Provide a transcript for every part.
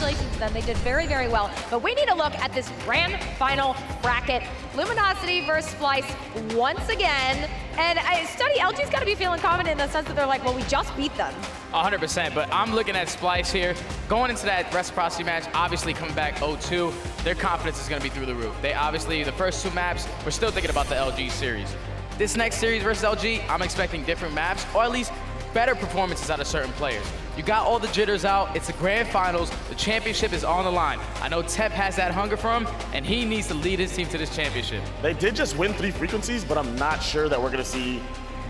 congratulations to them. They did very, very well. But we need to look at this grand final bracket. Luminosity versus Splyce once again. And Study, LG's got to be feeling confident in the sense that they're like, well, we just beat them. 100%, but I'm looking at Splyce here. Going into that reciprocity match, obviously coming back 0-2, their confidence is going to be through the roof. They obviously, the first 2 maps, we're still thinking about the LG series. This next series versus LG, I'm expecting different maps, or at least better performances out of certain players. You got all the jitters out, it's the grand finals, the championship is on the line. I know Tep has that hunger for him, and he needs to lead his team to this championship. They did just win 3 frequencies, but I'm not sure that we're going to see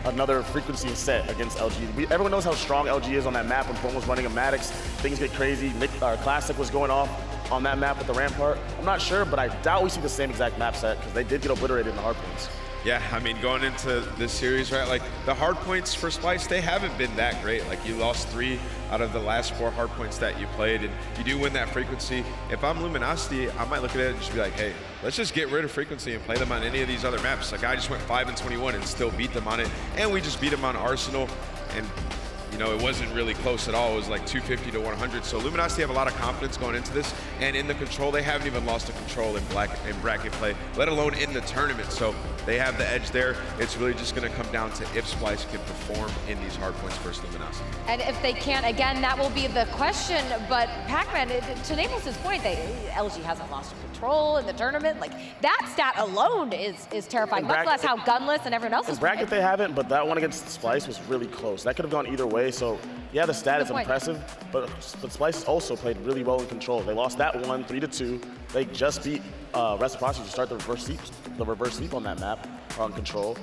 another frequency set against LG. Everyone knows how strong LG is on that map. When Pone was running a Maddox, things get crazy. Classic was going off on that map with the Rampart. I'm not sure, but I doubt we see the same exact map set because they did get obliterated in the hard points. Yeah, I mean, going into this series, right, like the hard points for Splyce, they haven't been that great. Like you lost 3 out of the last 4 hard points that you played, and you do win that frequency. If I'm Luminosity, I might look at it and just be like, hey, let's just get rid of frequency and play them on any of these other maps. Like I just went 5-21 and still beat them on it, and we just beat them on Arsenal, and you know, it wasn't really close at all. It was like 250 to 100. So Luminosity have a lot of confidence going into this. And in the control, they haven't even lost a control in bracket play, let alone in the tournament. So they have the edge there. It's really just going to come down to if Splyce can perform in these hard points versus Luminosity. And if they can't, again, that will be the question. But Pac-Man, to Naples' point, LG hasn't lost a control in the tournament. Like that stat alone is terrifying. Much less how gunless and everyone else is bracket playing. They haven't, but that one against Splyce was really close. That could have gone either way. So yeah, the stat is impressive, but Splyce also played really well in control. They lost that one 3-2. They just beat Reciprocity to start the reverse sweep on that map on control.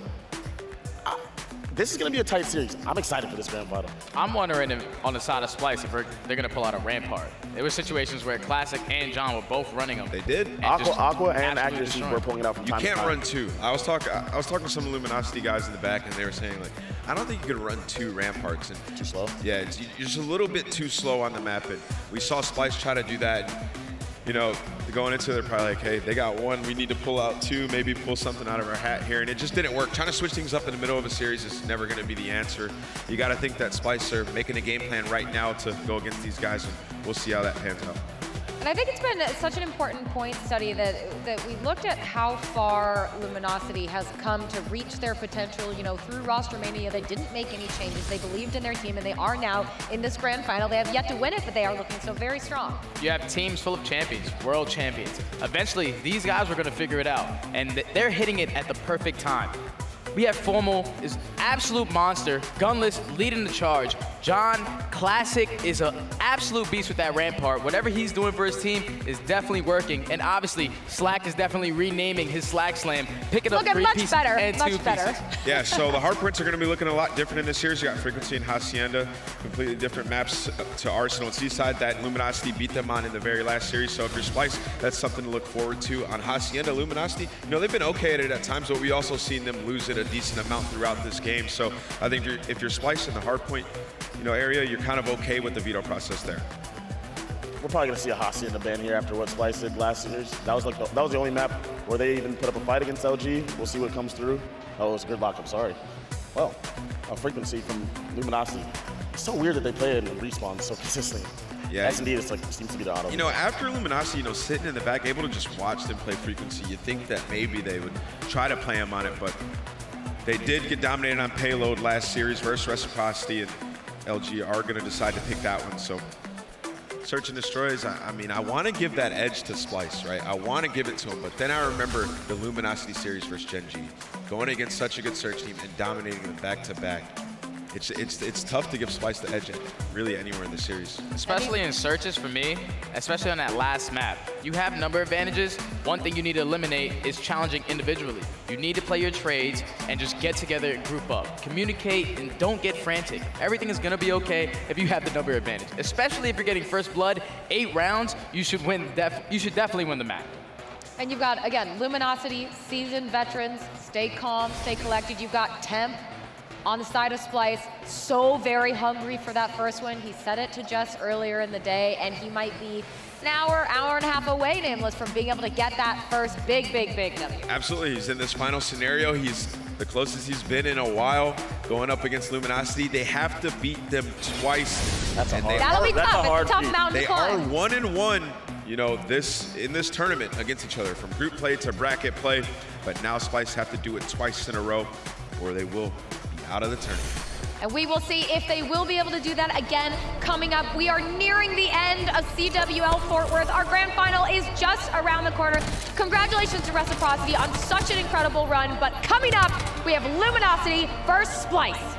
This is going to be a tight series. I'm excited for this grand final. I'm wondering if, on the side of Splyce, if they're going to pull out a Rampart. There were situations where Classic and John were both running them. They did. Aqua and Accuracy were pulling it out from time to time. You can't run 2. I was talking to some Luminosity guys in the back, and they were saying, like, I don't think you can run 2 Ramparts. And too slow? Yeah, you're just a little bit too slow on the map. And we saw Splyce try to do that. And, you know, going into it, they're probably like, hey, they got 1, we need to pull out 2, maybe pull something out of our hat here, and it just didn't work. Trying to switch things up in the middle of a series is never going to be the answer. You got to think that Splyce are making a game plan right now to go against these guys, and we'll see how that pans out. And I think it's been such an important point, Study, that we looked at how far Luminosity has come to reach their potential. You know, through roster mania, they didn't make any changes. They believed in their team, and they are now in this grand final. They have yet to win it, but they are looking so very strong. You have teams full of champions, world champions. Eventually, these guys were going to figure it out, and they're hitting it at the perfect time. We have Formal, is absolute monster, gunless, leading the charge. John, Classic, is an absolute beast with that Rampart. Whatever he's doing for his team is definitely working. And obviously, Slack is definitely renaming his Slack Slam, picking up 3 pieces and 2 pieces. Yeah, so the hard points are going to be looking a lot different in this series. You got Frequency and Hacienda, completely different maps to Arsenal and Seaside that Luminosity beat them on in the very last series. So if you're Splyce, that's something to look forward to. On Hacienda, Luminosity, you know, they've been okay at it at times, but we also seen them lose it a decent amount throughout this game. So I think if you're Splyce in the hard point, you know, area, you're kind of okay with the veto process there. We're probably going to see a Hacienda ban here after what Splyce did last series. That was the only map where they even put up a fight against LG. We'll see what comes through. Oh, it was a good lock, I'm sorry. Well, a Frequency from Luminosity. It's so weird that they play it in respawn so consistently. Yeah. S&D is like, seems to be the auto. You know, after Luminosity, you know, sitting in the back, able to just watch them play Frequency, you think that maybe they would try to play them on it, but they did get dominated on payload last series versus Reciprocity, and LG are going to decide to pick that one. So Search and Destroys, I mean, I want to give that edge to Splyce, right? I want to give it to them, but then I remember the Luminosity series versus Gen G, going against such a good Search team and dominating them back-to-back. It's tough to give Splyce the edge really anywhere in the series. Especially in searches for me, especially on that last map. You have number advantages. One thing you need to eliminate is challenging individually. You need to play your trades and just get together and group up. Communicate and don't get frantic. Everything is gonna be okay if you have the number advantage. Especially if you're getting first blood, 8 rounds, you should definitely win the map. And you've got, again, Luminosity, seasoned veterans, stay calm, stay collected. You've got Temp on the side of Splyce, so very hungry for that first win. He said it to Jess earlier in the day, and he might be an hour and a half away, Nameless, from being able to get that first big W. Absolutely, he's in this final scenario. He's the closest he's been in a while, going up against Luminosity. They have to beat them twice. That's a hard, That'll be that's tough. a hard It's a tough feat. mountain They to are climb. 1-1, you know, in this tournament against each other, from group play to bracket play. But now Splyce have to do it twice in a row, or they will be out of the tournament. And we will see if they will be able to do that again coming up. We are nearing the end of CWL Fort Worth. Our grand final is just around the corner. Congratulations to Reciprocity on such an incredible run. But coming up, we have Luminosity versus Splyce.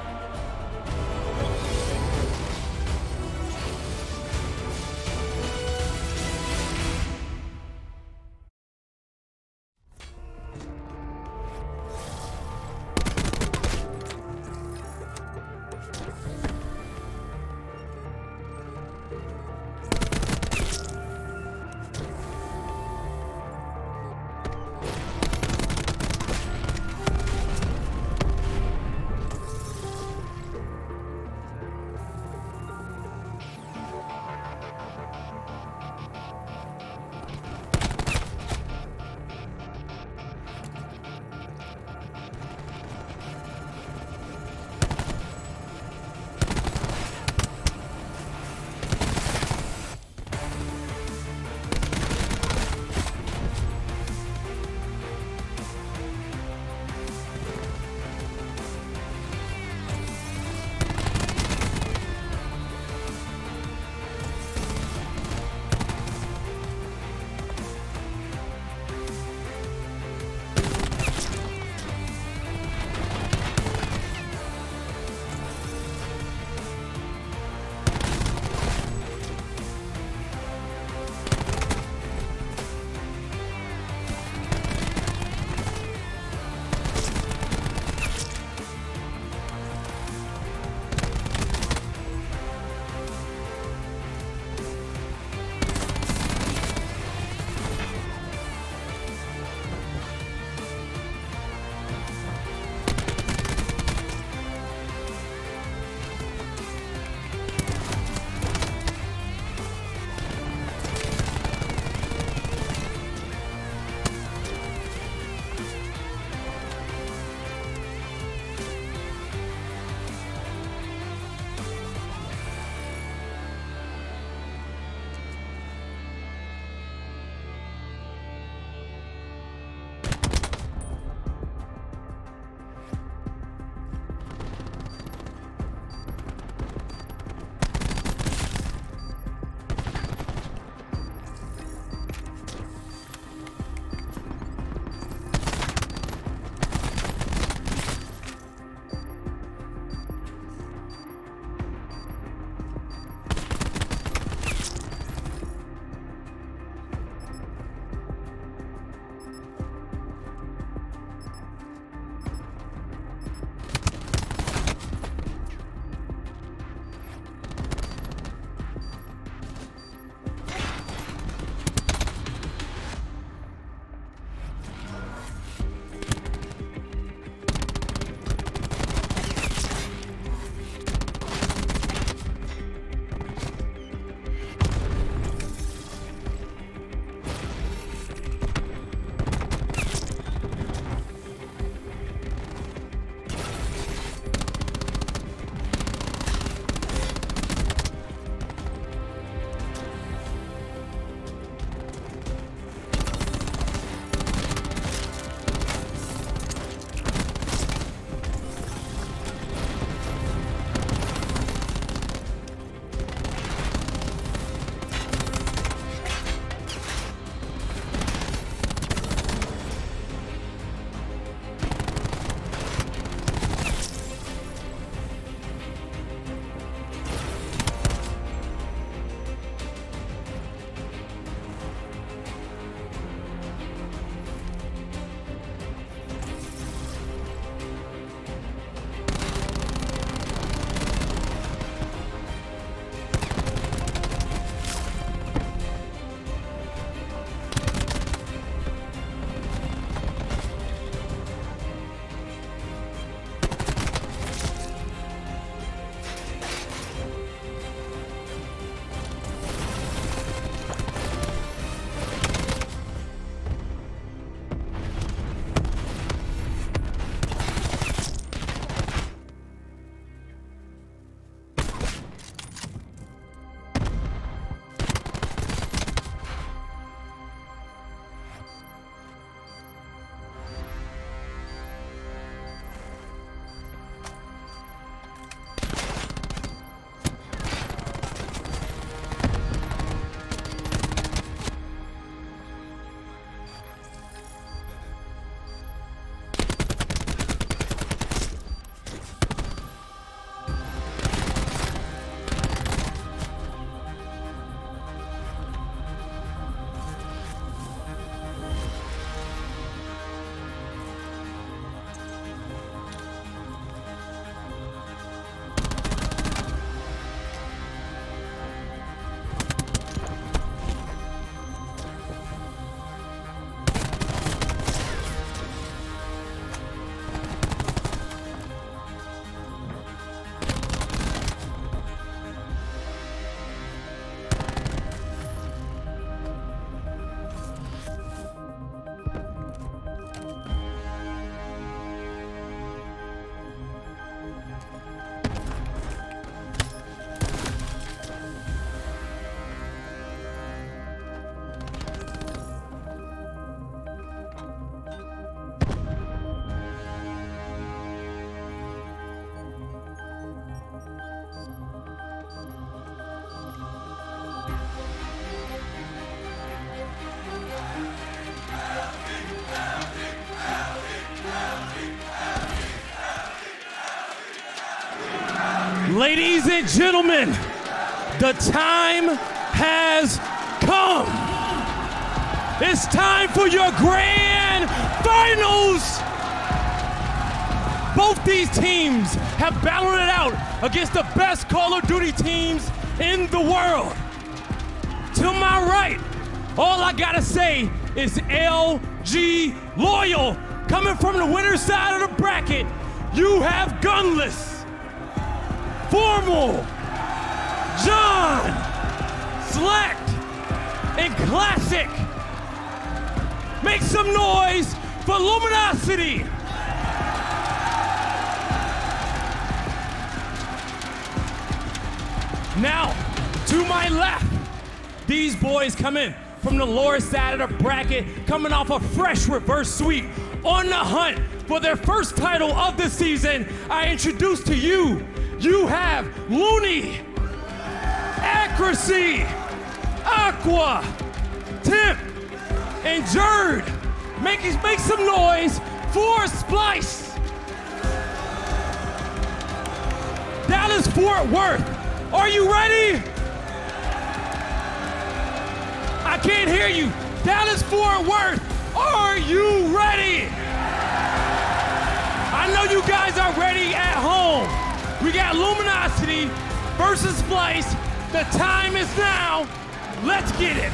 Ladies and gentlemen, the time has come. It's time for your grand finals. Both these teams have battled it out against the best Call of Duty teams in the world. To my right, all I gotta say is LG Loyal. Coming from the winner's side of the bracket, you have Gunless, Formal, John, Select, and Classic. Make some noise for Luminosity. Now, to my left, these boys come in from the lower side of the bracket, coming off a fresh reverse sweep, on the hunt for their first title of the season. I introduce to you, you have Looney, Accuracy, Aqua, Tip, and Jerd. Make some noise for Splyce. Dallas Fort Worth, are you ready? I can't hear you. Dallas Fort Worth, are you ready? I know you guys are ready at home. We got Luminosity versus Splyce. The time is now. Let's get it.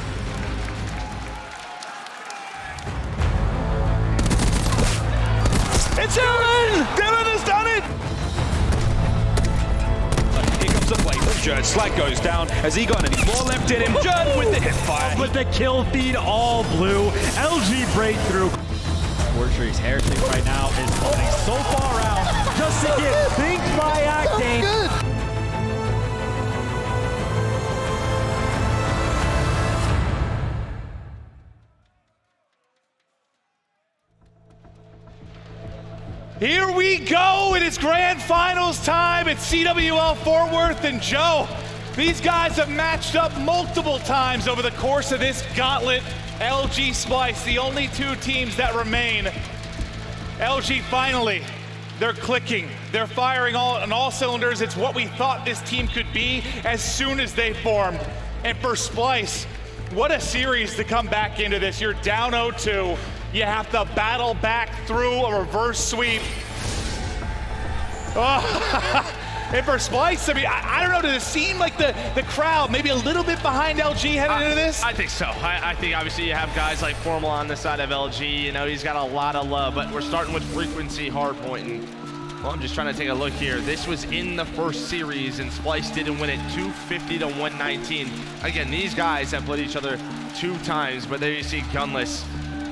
It's Dylan! Dylan has done it! Here comes the play from Jerd. Slack goes down. Has he got any more left in him? Jerd with the hip fire. With the kill feed all blue. LG breakthrough. Fortree's Heretics right now is holding so far out just to get binked by Octane. Here we go. It is grand finals time. It's CWL Fort Worth and Joe. These guys have matched up multiple times over the course of this gauntlet. LG Splyce, the only two teams that remain. LG finally, they're clicking. They're firing on all cylinders. It's what we thought this team could be as soon as they formed. And for Splyce, what a series to come back into this. You're down 0-2. You have to battle back through a reverse sweep. Oh. And for Splyce, I mean, I don't know, does it seem like the crowd maybe a little bit behind LG headed into this? I think so. I think obviously you have guys like Formal on the side of LG. You know, he's got a lot of love, but we're starting with frequency hardpoint. And, well, I'm just trying to take a look here. This was in the first series, and Splyce didn't win it 250 to 119. Again, these guys have played each other 2 times, but there you see Gunless,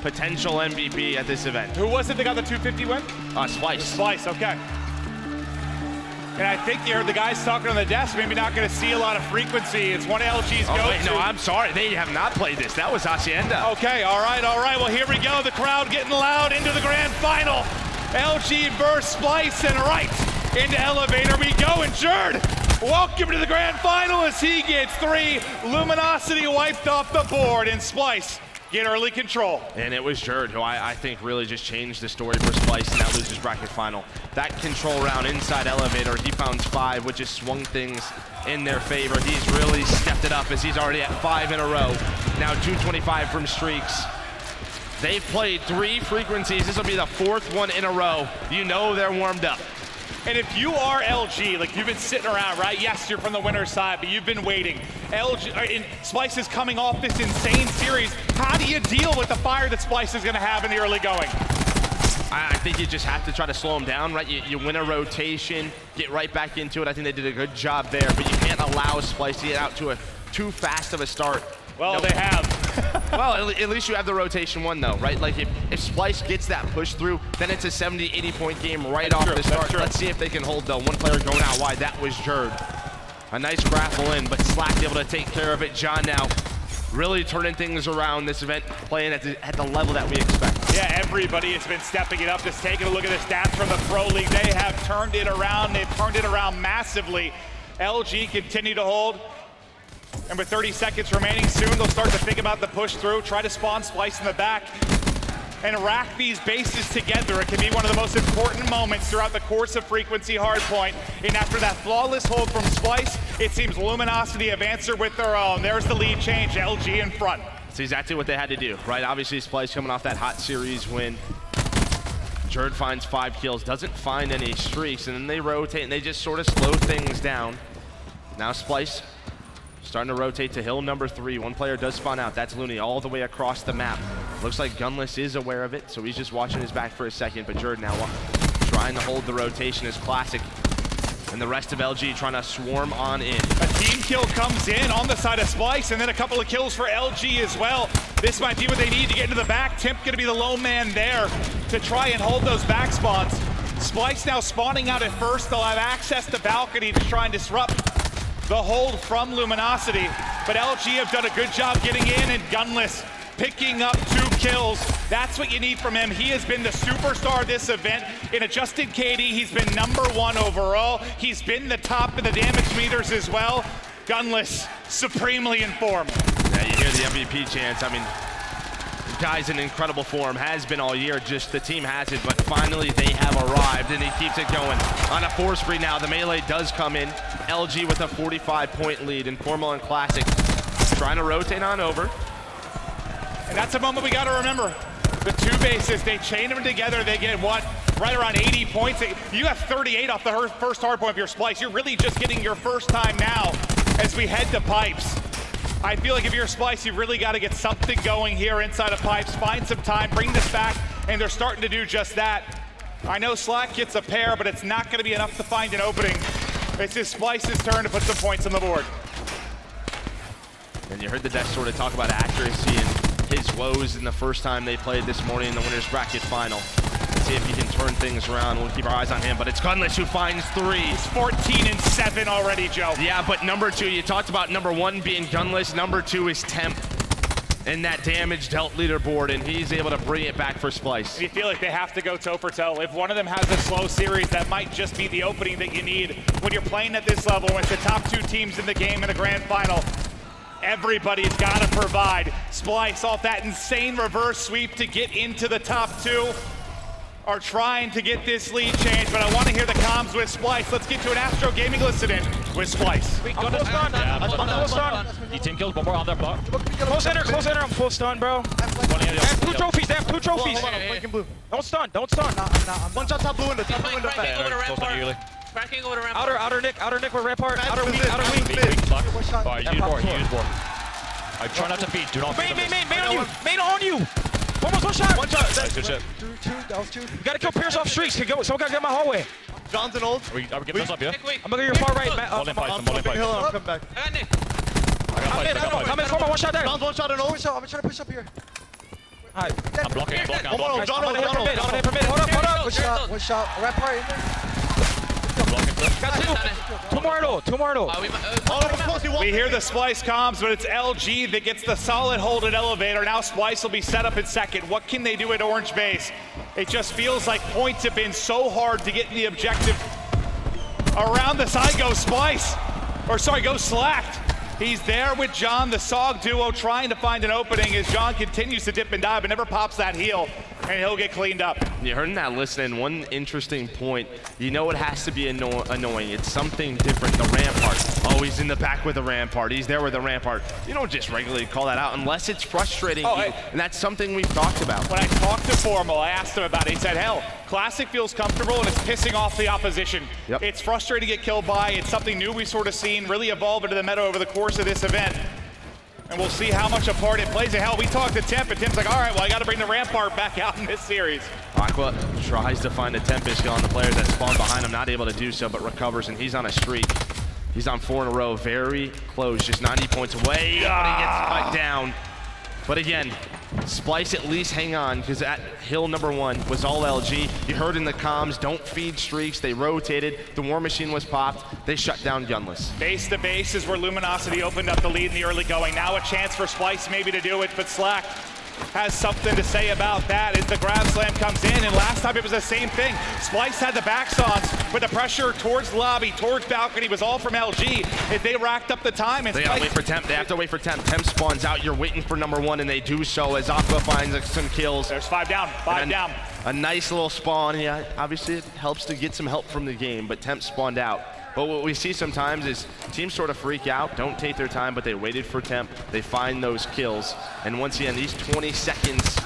potential MVP at this event. Who was it that got the 250 win? Splyce. Splyce, okay. And I think you heard the guys talking on the desk, maybe not going to see a lot of frequency. It's one of LG's go-to. Wait, no, I'm sorry. They have not played this. That was Hacienda. Okay, all right. Well, here we go. The crowd getting loud into the grand final. LG versus Splyce, and right into elevator we go. And Jerd, welcome to the grand final as he gets 3. Luminosity wiped off the board, and Splyce get early control. And it was Jerd who I think really just changed the story for Splyce in that losers bracket final. That control round inside elevator, he found 5, which has swung things in their favor. He's really stepped it up as he's already at 5 in a row. Now 225 from streaks. They've played 3 frequencies. This will be the 4th one in a row. You know they're warmed up. And if you are LG, like you've been sitting around, right? Yes, you're from the winner's side, but you've been waiting. Splyce is coming off this insane series. How do you deal with the fire that Splyce is going to have in the early going? I think you just have to try to slow them down, right? You win a rotation, get right back into it. I think they did a good job there, but you can't allow Splyce to get out to a too fast of a start. Well, they have. Well, at least you have the rotation one, though, right? Like, if Splyce gets that push through, then it's a 70, 80-point game right off the start. Let's see if they can hold, though. One player going out wide. That was Jerd. A nice grapple in, but Slack able to take care of it. John now really turning things around this event, playing at the level that we expect. Yeah, everybody has been stepping it up. Just taking a look at the stats from the Pro League. They have turned it around. They've turned it around massively. LG continue to hold. And with 30 seconds remaining, soon they'll start to think about the push through, try to spawn Splyce in the back. and rack these bases together. It can be one of the most important moments throughout the course of Frequency Hardpoint. And after that flawless hold from Splyce, it seems Luminosity have answered with their own. There's the lead change, LG in front. That's exactly what they had to do, right? Obviously, Splyce coming off that hot series win. Jerd finds 5 kills, doesn't find any streaks, and then they rotate and they just sort of slow things down. Now Splyce starting to rotate to hill number 3. One player does spawn out. That's Looney all the way across the map. Looks like Gunless is aware of it, so he's just watching his back for a second, but Jerd now trying to hold the rotation as Classic and the rest of LG trying to swarm on in. A team kill comes in on the side of Splyce, and then a couple of kills for LG as well. This might be what they need to get into the back. Timp gonna be the lone man there to try and hold those back spawns. Splyce now spawning out at first. They'll have access to balcony to try and disrupt the hold from Luminosity. But LG have done a good job getting in, and Gunless picking up 2 kills. That's what you need from him. He has been the superstar of this event. In adjusted KD, he's been #1 overall. He's been the top in the damage meters as well. Gunless, supremely informed. Yeah, you hear the MVP chants. I mean, the guy's in incredible form, has been all year, just the team hasn't, but finally they have arrived, and he keeps it going. On a 4 spree now, the melee does come in. LG with a 45-point lead, Informal and Classic trying to rotate on over. And that's a moment we got to remember. The 2 bases, they chain them together, they get what? Right around 80 points. You have 38 off the first hard point of your Splyce. You're really just getting your first time now as we head to Pipes. I feel like if you're Splyce, you've really got to get something going here inside of Pipes, find some time, bring this back, and they're starting to do just that. I know Slack gets a pair, but it's not going to be enough to find an opening. It's just Splyce's turn to put some points on the board. And you heard the Death sort of talk about accuracy and his woes in the first time they played this morning in the Winners Bracket Final. See if he can turn things around. We'll keep our eyes on him, but it's Gunless who finds 3. He's 14 and 7 already, Joe. Yeah, but number 2, you talked about number 1 being Gunless. Number 2 is Temp in that damage dealt leaderboard, and he's able to bring it back for Splyce. You feel like they have to go toe for toe. If one of them has a slow series, that might just be the opening that you need when you're playing at this level, when it's the top 2 teams in the game in a grand final. Everybody's got to provide. Splyce off that insane reverse sweep to get into the top 2. Are trying to get this lead change, but I want to hear the comms with Splyce. Let's get to an Astro Gaming listen-in with Splyce. I'm full stun. I'm full stun. You team kills, one more on their block. Close center, I'm full stun, bro. They have 2 trophies, they have 2 trophies. Don't stun, don't stun. One shot top blue window, Cracking over the rampart. Outer Nick with rampart. Outer wing. Alright, use more. I try not to feed, do not feed. Main on you. Almost one shot. Nice, good shit. That was 2. You gotta kill Pierce off streaks. Someone gotta get my hallway. John's an ult. Are we getting this up, yeah? I'm gonna go your far right, Matt. I'm holding fight. I'm coming back. I got Nick. I'm in for my 1 shot there. John's 1 shot and ult. I'm trying to push up here. Alright. I'm blocking. One more ult. John ult. I'm gonna hit for mid. Hold up. One shot. Rampart in there. Got 2 more at all. We hear the Splyce comms, but it's LG that gets the solid hold at elevator. Now Splyce will be set up in second. What can they do at Orange Base? It just feels like points have been so hard to get in the objective. Around the side goes Splyce. Or sorry, goes Slacked. He's there with John, the Sog duo, trying to find an opening as John continues to dip and dive, but never pops that heel, and he'll get cleaned up. You heard in that listening, one interesting point. You know it has to be annoying. It's something different. The rampart. Oh, he's in the back with the rampart. He's there with the rampart. You don't just regularly call that out unless it's frustrating you, and that's something we've talked about. When I talked to Formal, I asked him about it. He said, hell, Classic feels comfortable and it's pissing off the opposition. Yep. It's frustrating to get killed by. It's something new we've sort of seen really evolve into the meta over the course of this event. And we'll see how much a part it plays. And hell, we talked to Temp, and Temp's like, all right, well, I got to bring the rampart back out in this series. Aqua tries to find a Tempest kill on the players that spawn behind him, not able to do so, but recovers, and he's on a streak. He's on 4 in a row, very close, just 90 points away, but he gets cut down. But again, Splyce at least hang on, because at hill number 1 was all LG. You heard in the comms, don't feed streaks. They rotated, the War Machine was popped, they shut down Gunless. Base to base is where Luminosity opened up the lead in the early going. Now a chance for Splyce maybe to do it, but Slack has something to say about that as the grab slam comes in, and last time it was the same thing. Splyce had the backsons, but the pressure towards lobby, towards balcony was all from LG. If they racked up the time, and they gotta wait for Temp. They have to wait for Temp. Temp spawns out. You're waiting for number one, and they do so as Aqua finds some kills. There's 5 down, 5 down. A nice little spawn. Yeah, obviously it helps to get some help from the game, but Temp spawned out. But what we see sometimes is teams sort of freak out, don't take their time, but they waited for Temp. They find those kills, and once again, these 20 seconds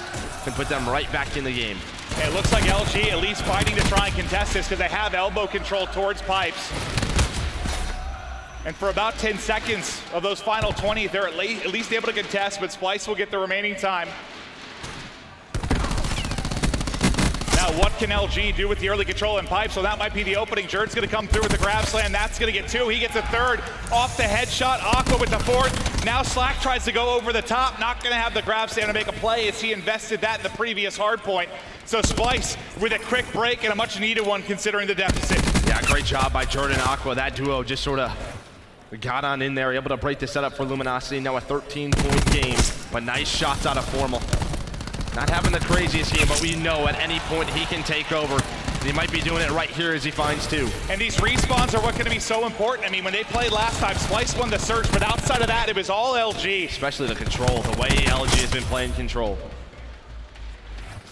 can put them right back in the game. It looks like LG at least fighting to try and contest this because they have elbow control towards pipes. And for about 10 seconds of those final 20, they're at least able to contest, but Splyce will get the remaining time. Now, what can LG do with the early control and pipe? So that might be the opening. Jerd's gonna come through with the grab slam. That's gonna get 2. He gets a 3rd off the headshot. Aqua with the 4th. Now Slack tries to go over the top. Not gonna have the grab slam to make a play as he invested that in the previous hard point. So Splyce with a quick break and a much needed one considering the deficit. Yeah, great job by Jerd and Aqua. That duo just sort of got on in there, able to break the setup for Luminosity. Now a 13-point game, but nice shots out of Formal. Not having the craziest game, but we know at any point he can take over. He might be doing it right here as he finds 2. And these respawns are what's going to be so important. I mean, when they played last time, Splyce won the search, but outside of that, it was all LG. Especially the control, the way LG has been playing control.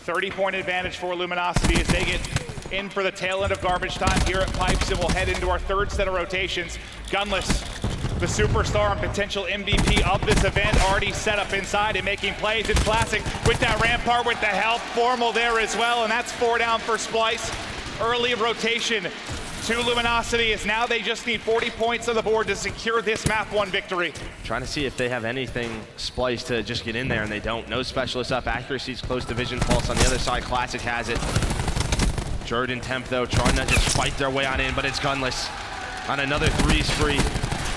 30-point advantage for Luminosity as they get in for the tail end of garbage time here at Pipes, and we'll head into our 3rd set of rotations. Gunless, the superstar and potential MVP of this event, already set up inside and making plays. It's Classic with that rampart with the help. Formal there as well, and that's 4 down for Splyce. Early rotation to Luminosity as now they just need 40 points on the board to secure this map 1 victory. Trying to see if they have anything Splyce to just get in there, and they don't. No specialist up. Accuracy's close to vision pulse on the other side. Classic has it. Jerd and Temp, though, trying to just fight their way on in, but it's Gunless on another 3 spree.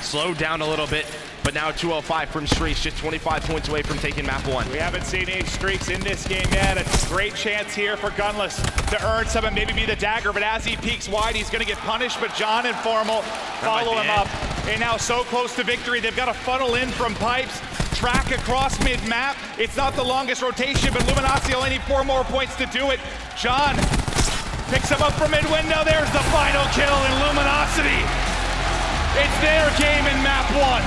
Slowed down a little bit, but now 205 from Streaks, just 25 points away from taking map 1. We haven't seen any Streaks in this game yet. A great chance here for Gunless to earn some and maybe be the dagger, but as he peeks wide, he's gonna get punished, but John and Formal follow him up. And now so close to victory, they've got to funnel in from Pipes, track across mid-map. It's not the longest rotation, but Luminosity only need 4 more points to do it. John picks him up from mid-window. There's the final kill in Luminosity. It's their game in map 1.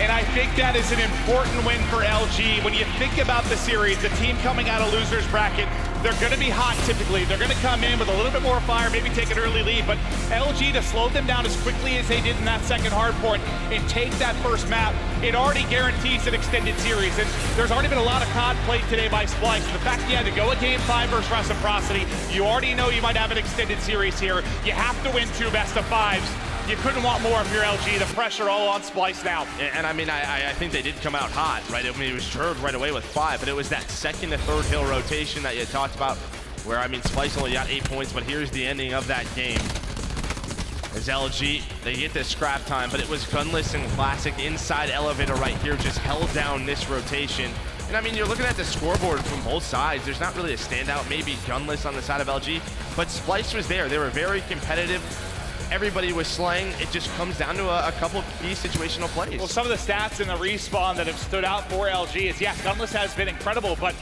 And I think that is an important win for LG. When you think about the series, the team coming out of loser's bracket, they're going to be hot typically. They're going to come in with a little bit more fire, maybe take an early lead, but LG to slow them down as quickly as they did in that second hardpoint and take that first map, it already guarantees an extended series. And there's already been a lot of COD played today by Splyce. And the fact that you had to go a game 5 versus Reciprocity, you already know you might have an extended series here. You have to win 2 best-of-5s. You couldn't want more if you're LG. The pressure all on Splyce now. And I mean, I think they did come out hot, right? I mean, it was Jerd right away with 5, but it was that second to third hill rotation that you talked about where, I mean, Splyce only got 8 points, but here's the ending of that game. As LG, they get this scrap time, but it was Gunless and Classic inside elevator right here, just held down this rotation. And I mean, you're looking at the scoreboard from both sides. There's not really a standout, maybe Gunless on the side of LG, but Splyce was there. They were very competitive. Everybody was slaying. It just comes down to a couple key situational plays. Well, some of the stats in the respawn that have stood out for LG is, yeah, Gunless has been incredible, but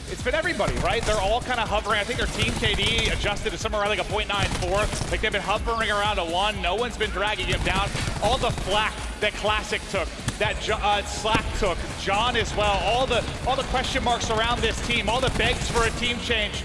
it's been everybody, right? They're all kind of hovering. I think their team KD adjusted to somewhere around like a 0.94. Like they've been hovering around a 1. No one's been dragging him down. All the flack that Classic took, that Slack took, John as well, all the question marks around this team, all the begs for a team change.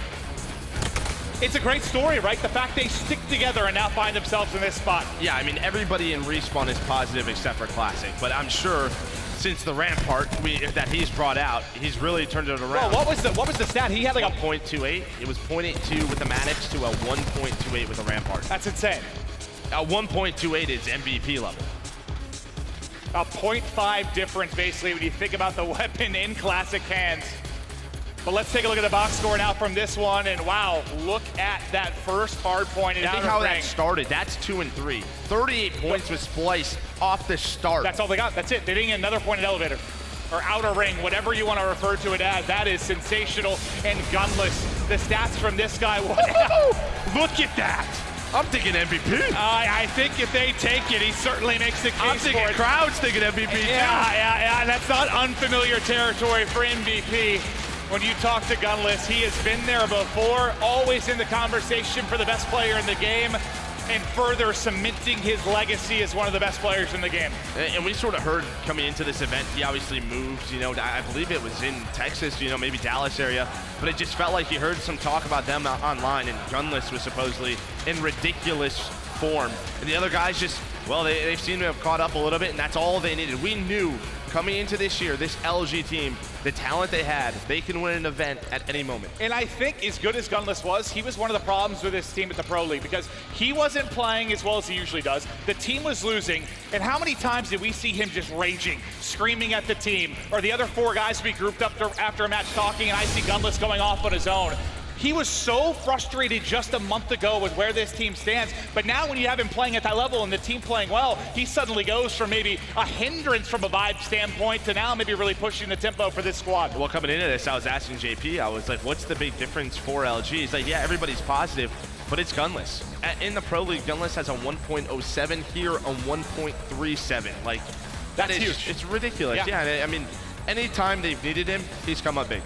It's a great story, right? The fact they stick together and now find themselves in this spot. Yeah, I mean, everybody in Respawn is positive except for Classic, but I'm sure since the rampart that he's brought out, he's really turned it around. Well, what was the stat? He had like a 1.28. It was 0.82 with the Maddox to a 1.28 with the rampart. That's insane. A 1.28 is MVP level. A 0.5 difference, basically, when you think about the weapon in Classic hands. But let's take a look at the box score now from this one, and wow, look at that first hard point in outer ring. Think how that started. That's 2 and 3. 38 points with Splyce off the start. That's all they got. That's it. They didn't get another point in elevator or outer ring, whatever you want to refer to it as. That is sensational and Gunless. The stats from this guy. Look at that. I'm thinking MVP. I think if they take it, he certainly makes the case I'm thinking for it. crowd's thinking MVP too. Yeah, that's not unfamiliar territory for MVP. When you talk to Gunless, he has been there before, always in the conversation for the best player in the game, and further cementing his legacy as one of the best players in the game. And we sort of heard coming into this event, he obviously moved, you know, I believe it was in Texas, you know, maybe Dallas area, but it just felt like he heard some talk about them online, and Gunless was supposedly in ridiculous form. And the other guys just, well, they seem to have caught up a little bit, and that's all they needed. We knew coming into this year, this LG team, the talent they had, they can win an event at any moment. And I think as good as Gunless was, he was one of the problems with this team at the Pro League because he wasn't playing as well as he usually does. The team was losing, and how many times did we see him just raging, screaming at the team, or the other four guys be grouped up after a match talking, and I see Gunless going off on his own. He was so frustrated just a month ago with where this team stands, but now when you have him playing at that level and the team playing well, he suddenly goes from maybe a hindrance from a vibe standpoint to now maybe really pushing the tempo for this squad. Well, coming into this, I was asking JP, I was like, what's the big difference for LG? He's like, yeah, everybody's positive, but it's Gunless. In the Pro League, Gunless has a 1.07 here, a 1.37. Like, that's huge. It's ridiculous. Yeah, I mean, anytime they've needed him, he's come up big.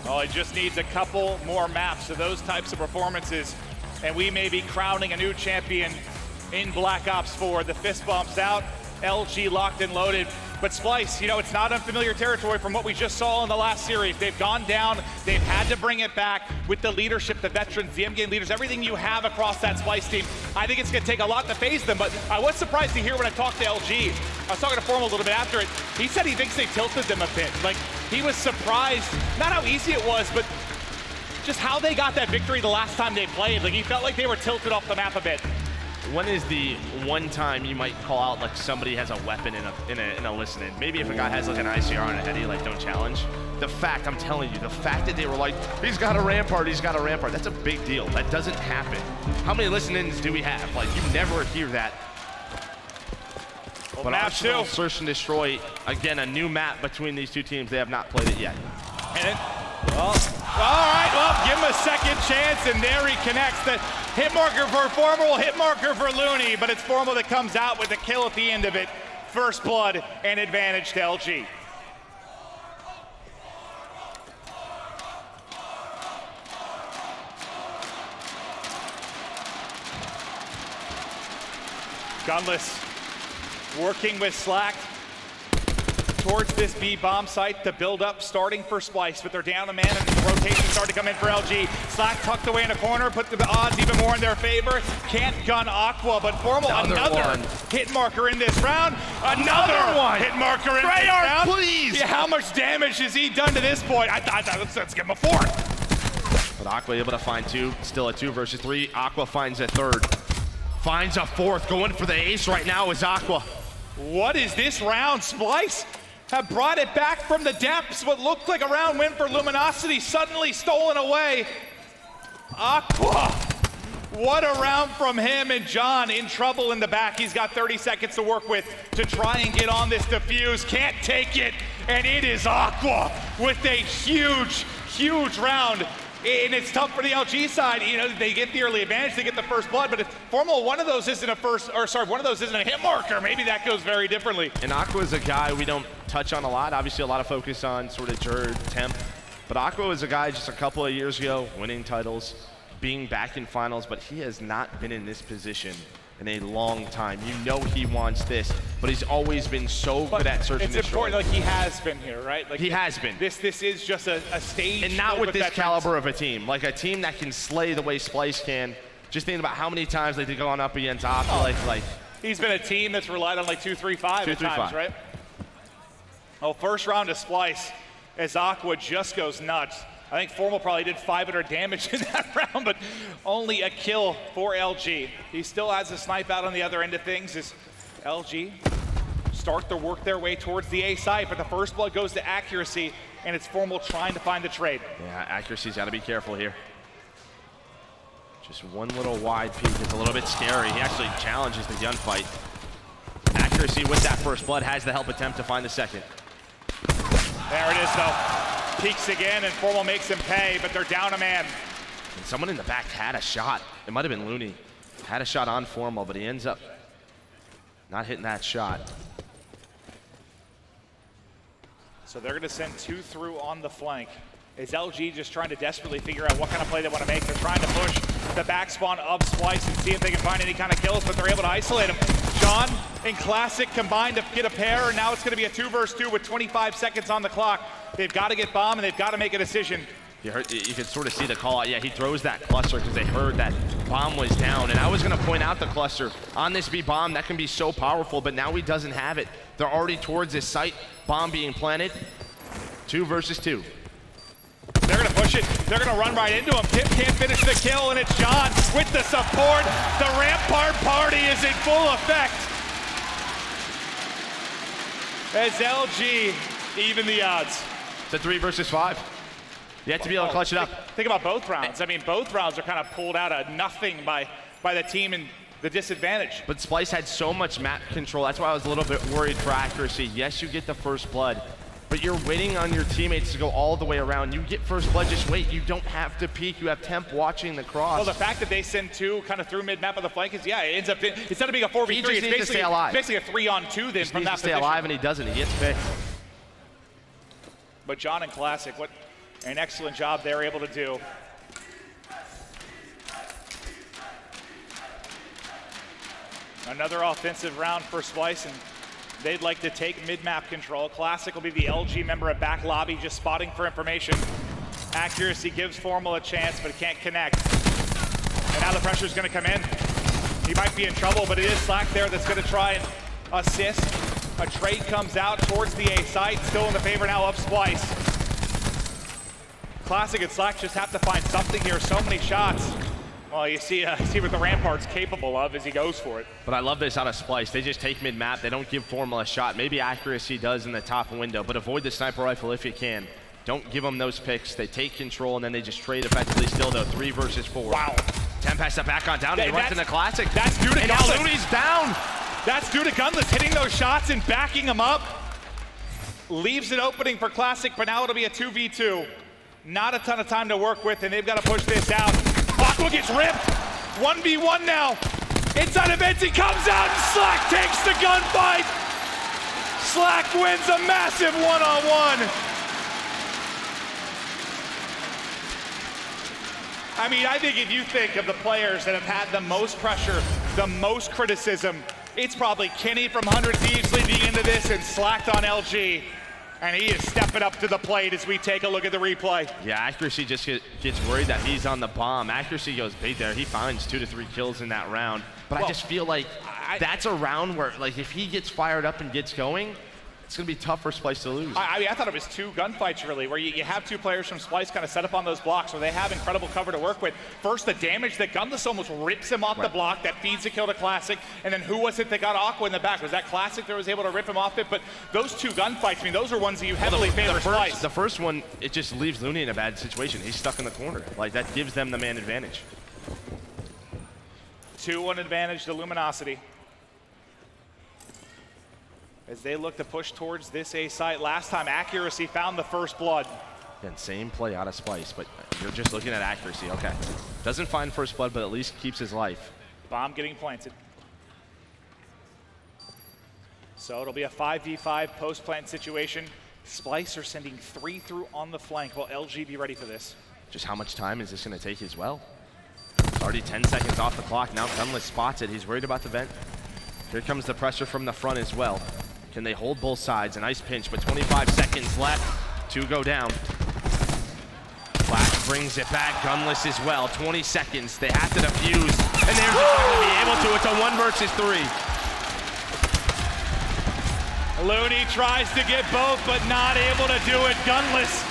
Well, it just needs a couple more maps of those types of performances, and we may be crowning a new champion in Black Ops 4. The fist bumps out, LG locked and loaded. But Splyce, you know, it's not unfamiliar territory from what we just saw in the last series. They've gone down, they've had to bring it back with the leadership, the veterans, the M-game leaders, everything you have across that Splyce team. I think it's gonna take a lot to phase them, but I was surprised to hear when I talked to LG. I was talking to Formal a little bit after it. He said he thinks they tilted them a bit. Like, he was surprised, not how easy it was, but just how they got that victory the last time they played. Like, he felt like they were tilted off the map a bit. When is the one time you might call out like somebody has a weapon in a listening? Maybe if a guy has like an ICR on a heady, like don't challenge. The fact, I'm telling you, the fact that they were like, he's got a rampart, that's a big deal. That doesn't happen. How many listen-ins do we have? Like, you never hear that. Well, but map Arsenal, two. Search and Destroy, again, a new map between these two teams. They have not played it yet. And it, well, all right, well, give him a second chance, and there he connects. The hit marker for Formal, hit marker for Looney, but it's Formal that comes out with the kill at the end of it. First blood and advantage to LG. Gunless working with Slack towards this B bomb site. The build up starting for Splyce, but they're down a man and the rotation starting to come in for LG. Slack tucked away in a corner, put the odds even more in their favor. Can't gun Aqua, but Formal another hit marker in this round. Another one hit marker in this round. Please. Yeah, how much damage has he done to this point? I thought let's give him a fourth. But Aqua able to find two, still a 2 versus 3. Aqua finds a third, finds a fourth. Going for the ace right now is Aqua. What is this round? Splyce have brought it back from the depths. What looked like a round win for Luminosity suddenly stolen away. Aqua, what a round from him, and John in trouble in the back. He's got 30 seconds to work with to try and get on this defuse. Can't take it, and it is Aqua with a huge, huge round. And it's tough for the LG side. You know, they get the early advantage, they get the first blood, but if Formal, one of those isn't a hit marker, maybe that goes very differently. And Aqua is a guy we don't touch on a lot. Obviously, a lot of focus on sort of Jerd, Temp. But Aqua is a guy just a couple of years ago, winning titles, being back in finals, but he has not been in this position in a long time. You know he wants this, but he's always been so good at search and destroy. It's important, like he has been here, right? Like he has been. This is just a stage. And not with this caliber of a team. Like a team that can slay the way Splyce can. Just thinking about how many times they've gone up against Aqua. Like he's been a team that's relied on like 2-3-5 at times, right? Oh, first round of Splyce as Aqua just goes nuts. I think Formal probably did 500 damage in that round, but only a kill for LG. He still has a snipe out on the other end of things as LG start to work their way towards the A site, but the first blood goes to accuracy, and it's Formal trying to find the trade. Yeah, accuracy's got to be careful here. Just one little wide peek is a little bit scary. He actually challenges the gunfight. Accuracy with that first blood has the help attempt to find the second. There it is, though. Peeks again, and Formal makes him pay, but they're down a man. And someone in the back had a shot. It might have been Looney. Had a shot on Formal, but he ends up not hitting that shot. So they're going to send 2 through on the flank. Is LG just trying to desperately figure out what kind of play they want to make? They're trying to push the back spawn of Splyce and see if they can find any kind of kills, but they're able to isolate him. John and Classic combined to get a pair, and now it's going to be a 2 versus 2 with 25 seconds on the clock. They've got to get bomb, and they've got to make a decision. You can sort of see the call out. Yeah, he throws that cluster because they heard that bomb was down. And I was going to point out the cluster on this B bomb. That can be so powerful, but now he doesn't have it. They're already towards this site. Bomb being planted. 2 versus 2. They're going to push it. They're going to run right into him. Tip can't finish the kill, and it's John with the support. The Rampart party is in full effect as LG even the odds. It's a 3 versus 5. You have to be able to clutch it up. Think about both rounds. I mean, both rounds are kind of pulled out of nothing by the team in the disadvantage. But Splyce had so much map control. That's why I was a little bit worried for accuracy. Yes, you get the first blood, but you're waiting on your teammates to go all the way around. You get first blood, just wait. You don't have to peek. You have Temp watching the cross. Well, the fact that they send 2 kind of through mid-map of the flank is, yeah, it ends up, instead of being a 4v3, he just needs to stay alive. Basically a 3-on-2 then from that position. Stay alive, and he doesn't. He gets picked. But John and Classic, what an excellent job they're able to do. Another offensive round for Splyce, and they'd like to take mid-map control. Classic will be the LG member at back lobby, just spotting for information. Accuracy gives Formal a chance, but it can't connect. And now the pressure's gonna come in. He might be in trouble, but it is Slack there that's gonna try and assist. A trade comes out towards the A site, still in the favor now of Splyce. Classic and Slack just have to find something here. So many shots. Well, you see what the Rampart's capable of as he goes for it. But I love this out of Splyce. They just take mid-map. They don't give Formal a shot. Maybe accuracy does in the top window, but avoid the sniper rifle if you can. Don't give them those picks. They take control, and then they just trade effectively still, though. 3 versus 4. Wow. Temp has to back on down. He runs in the Classic. That's due to and Gunless. now Looney's down. That's due to Gunless hitting those shots and backing him up. Leaves an opening for Classic, but now it'll be a 2v2. Not a ton of time to work with, and they've got to push this out. Aqua gets ripped. 1v1 now. Inside of Etsy comes out, and Slack takes the gunfight. Slack wins a massive one-on-one. I mean, I think if you think of the players that have had the most pressure, the most criticism, it's probably Kenny from 100 Thieves leading into this and Slacked on LG. And he is stepping up to the plate as we take a look at the replay. Yeah, Accuracy just gets worried that he's on the bomb. Accuracy goes bait there. He finds 2 to 3 kills in that round. But I just feel like that's a round where, like, if he gets fired up and gets going, it's going to be tough for Splyce to lose. I mean, I thought it was 2 gunfights, really, where you have 2 players from Splyce kind of set up on those blocks where they have incredible cover to work with. First, the damage that Gunless almost rips him off the block. That feeds the kill to Classic. And then who was it that got Aqua in the back? Was that Classic that was able to rip him off it? But those 2 gunfights, I mean, those are ones that you heavily favor Splyce. The first one, it just leaves Looney in a bad situation. He's stuck in the corner. Like, that gives them the man advantage. 2-1 advantage to Luminosity. As they look to push towards this A site. Last time, Accuracy found the first blood. Again, same play out of Splyce, but you're just looking at Accuracy. Okay. Doesn't find first blood, but at least keeps his life. Bomb getting planted. So it'll be a 5v5 post-plant situation. Splyce are sending 3 through on the flank. Will LG be ready for this? Just how much time is this going to take as well? It's already 10 seconds off the clock. Now Gunless spots it. He's worried about the vent. Here comes the pressure from the front as well. Can they hold both sides? A nice pinch, but 25 seconds left. 2 go down. Flash brings it back. Gunless as well. 20 seconds. They have to defuse, and they're not going to be able to. It's a 1 versus 3. Looney tries to get both, but not able to do it. Gunless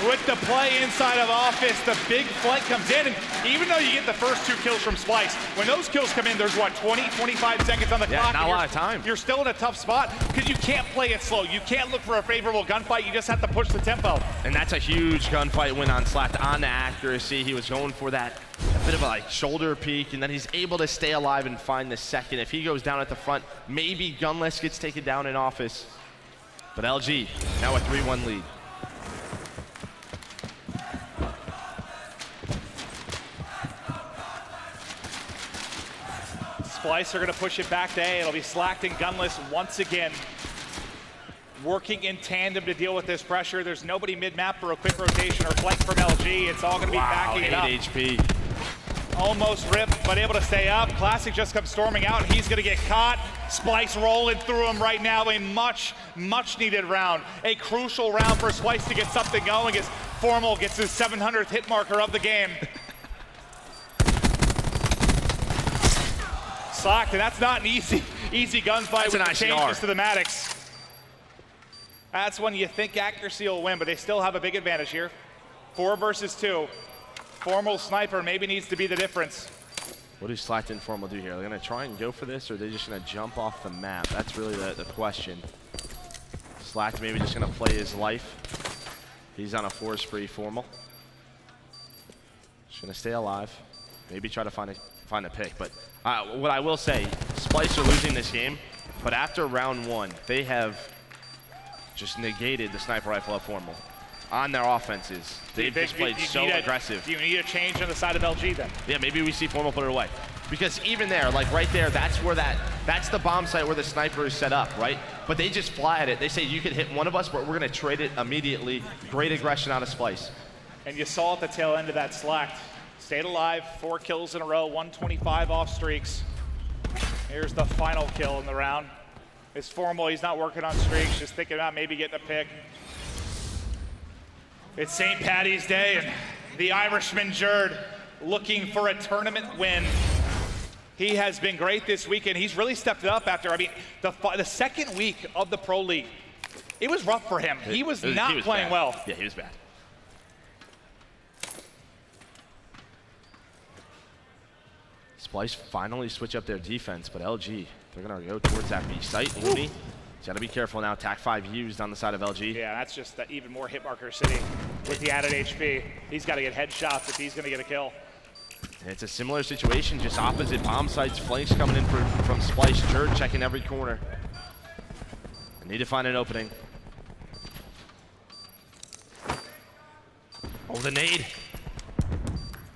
with the play inside of Office. The big flank comes in, and even though you get the first 2 kills from Splyce, when those kills come in, there's what, 20, 25 seconds on the clock? Not a lot of time. You're still in a tough spot because you can't play it slow. You can't look for a favorable gunfight. You just have to push the tempo. And that's a huge gunfight win on Slack on the Accuracy. He was going for that a bit of a shoulder peek, and then he's able to stay alive and find the second. If he goes down at the front, maybe Gunless gets taken down in Office. But LG now a 3-1 lead. Splyce are gonna push it back to A. It'll be Slacked and Gunless once again, working in tandem to deal with this pressure. There's nobody mid-map for a quick rotation or flank from LG. It's all gonna be backing it up. 8 HP. Almost ripped, but able to stay up. Classic just comes storming out, and he's gonna get caught. Splyce rolling through him right now. A much needed round. A crucial round for Splyce to get something going as Formal gets his 700th hit marker of the game. Slacked, and that's not an easy gunfight with the changes to the Maddox. That's when you think accuracy will win, but they still have a big advantage here. 4 versus 2. Formal sniper maybe needs to be the difference. What do Slacked and Formal do here? Are they gonna try and go for this, or are they just gonna jump off the map? That's really the question. Slacked maybe just gonna play his life. He's on a 4 spree. Formal just gonna stay alive. Maybe try to find a pick. But what I will say, Splyce are losing this game, but after round 1, they have just negated the sniper rifle of Formal on their offenses. They've just played so aggressive. Do you need a change on the side of LG then? Yeah, maybe we see Formal put it away. Because even there, like right there, that's the bomb site where the sniper is set up, right? But they just fly at it. They say you can hit one of us, but we're gonna trade it immediately. Great aggression out of Splyce. And you saw at the tail end of that Slacked. Stayed alive, 4 kills in a row, 125 off streaks. Here's the final kill in the round. It's Formal, he's not working on streaks, just thinking about maybe getting a pick. It's St. Paddy's Day, and the Irishman Jerd looking for a tournament win. He has been great this weekend. He's really stepped it up after, I mean, the second week of the Pro League. It was rough for him. He was not playing bad. well. Yeah, he was bad. Splyce finally switch up their defense, but LG, they're gonna go towards that B site. Looney, he's gotta be careful now. Tac 5 used on the side of LG. Yeah, that's just even more hit marker sitting with the added HP. He's gotta get headshots if he's gonna get a kill. And it's a similar situation, just opposite bomb sites. Flanks coming in from Splyce. Jerd checking every corner. I need to find an opening. Oh, the nade.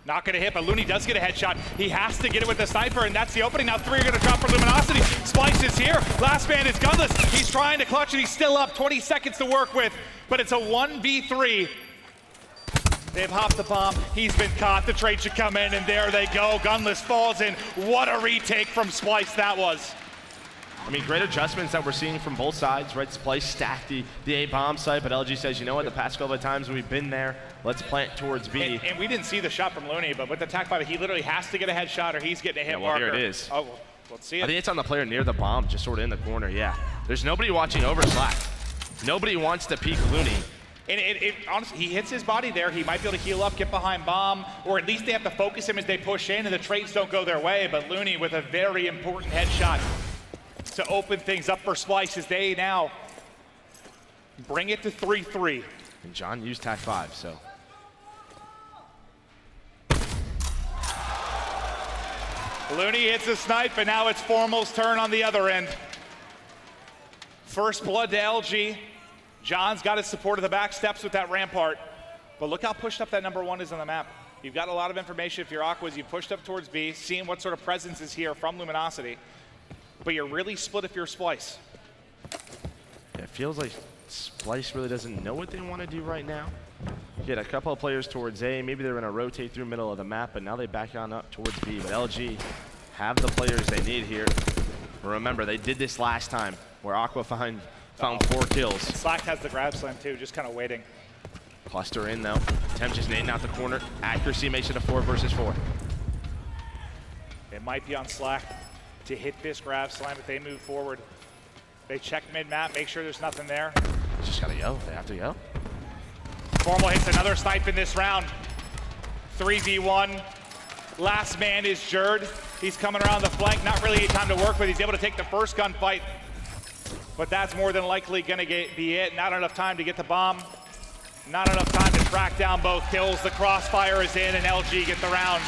Not gonna hit, but Looney does get a headshot. He has to get it with the sniper, and that's the opening. Now 3 are gonna drop for Luminosity. Splyce is here. Last man is gunless. He's trying to clutch, and he's still up. 20 seconds to work with, but it's a 1v3. They've hopped the bomb. He's been caught. The trade should come in, and there they go. Gunless falls in. What a retake from Splyce that was. I mean, great adjustments that we're seeing from both sides, right? Splyce stacked the A bomb site, but LG says, you know what, the past couple of times we've been there, let's plant towards B. And we didn't see the shot from Looney, but with the Tac 5, he literally has to get a headshot or he's getting a hit marker. Here it is. Oh, let's see it. I think it's on the player near the bomb, just sort of in the corner, yeah. There's nobody watching over Slack. Nobody wants to peek Looney. And honestly, he hits his body there. He might be able to heal up, get behind bomb, or at least they have to focus him as they push in and the trades don't go their way. But Looney with a very important headshot to open things up for Splyce as they now bring it to 3-3. And John used Tac 5, so. Looney hits a snipe, and now it's Formal's turn on the other end. First blood to LG. John's got his support of the back steps with that rampart. But look how pushed up that #1 is on the map. You've got a lot of information if you're Aquas. You've pushed up towards B, seeing what sort of presence is here from Luminosity. But you're really split if you're Splyce. Yeah, it feels like Splyce really doesn't know what they want to do right now. You get a couple of players towards A. Maybe they're going to rotate through middle of the map, but now they back on up towards B. But LG have the players they need here. Remember, they did this last time where Aqua found 4 kills. Slack has the grab slam too, just kind of waiting. Cluster in though. Temp just nading out the corner. Accuracy makes it a 4 versus 4. It might be on Slack to hit this grab slam if they move forward. They check mid-map, make sure there's nothing there. They just gotta go. They have to go. Formal hits another snipe in this round. 3v1. Last man is Jerd. He's coming around the flank. Not really time to work with. He's able to take the first gunfight. But that's more than likely gonna be it. Not enough time to get the bomb. Not enough time to track down both kills. The crossfire is in and LG get the round.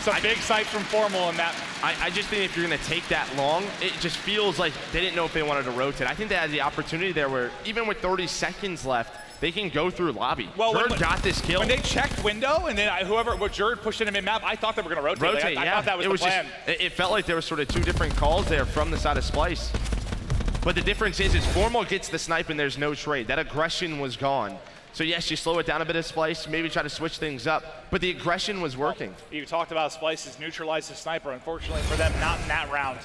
Some big sight from Formal in that. I just think if you're gonna take that long, it just feels like they didn't know if they wanted to rotate. I think they had the opportunity there where even with 30 seconds left, They can go through lobby. Well, Jerd got this kill. When they checked window, and then Jerd pushed into mid-map, I thought they were going to rotate. I thought that was the plan. It felt like there were sort of two different calls there from the side of Splyce. But the difference is Formal gets the snipe and there's no trade. That aggression was gone. So yes, you slow it down a bit of Splyce, maybe try to switch things up, but the aggression was working. You talked about Splyce has neutralized the sniper. Unfortunately for them, not in that round.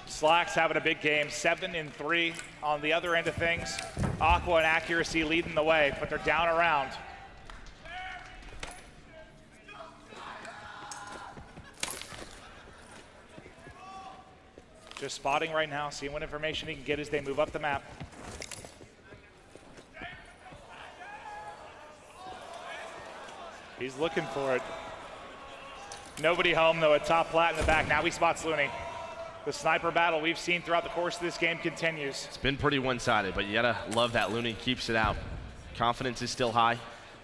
Slack's having a big game, 7-3 on the other end of things. Aqua and Accuracy leading the way, but they're down a round. Just spotting right now, seeing what information he can get as they move up the map. He's looking for it. Nobody home though at top plat in the back. Now he spots Looney. The sniper battle we've seen throughout the course of this game continues. It's been pretty one-sided, but you gotta love that Looney keeps it out. Confidence is still high.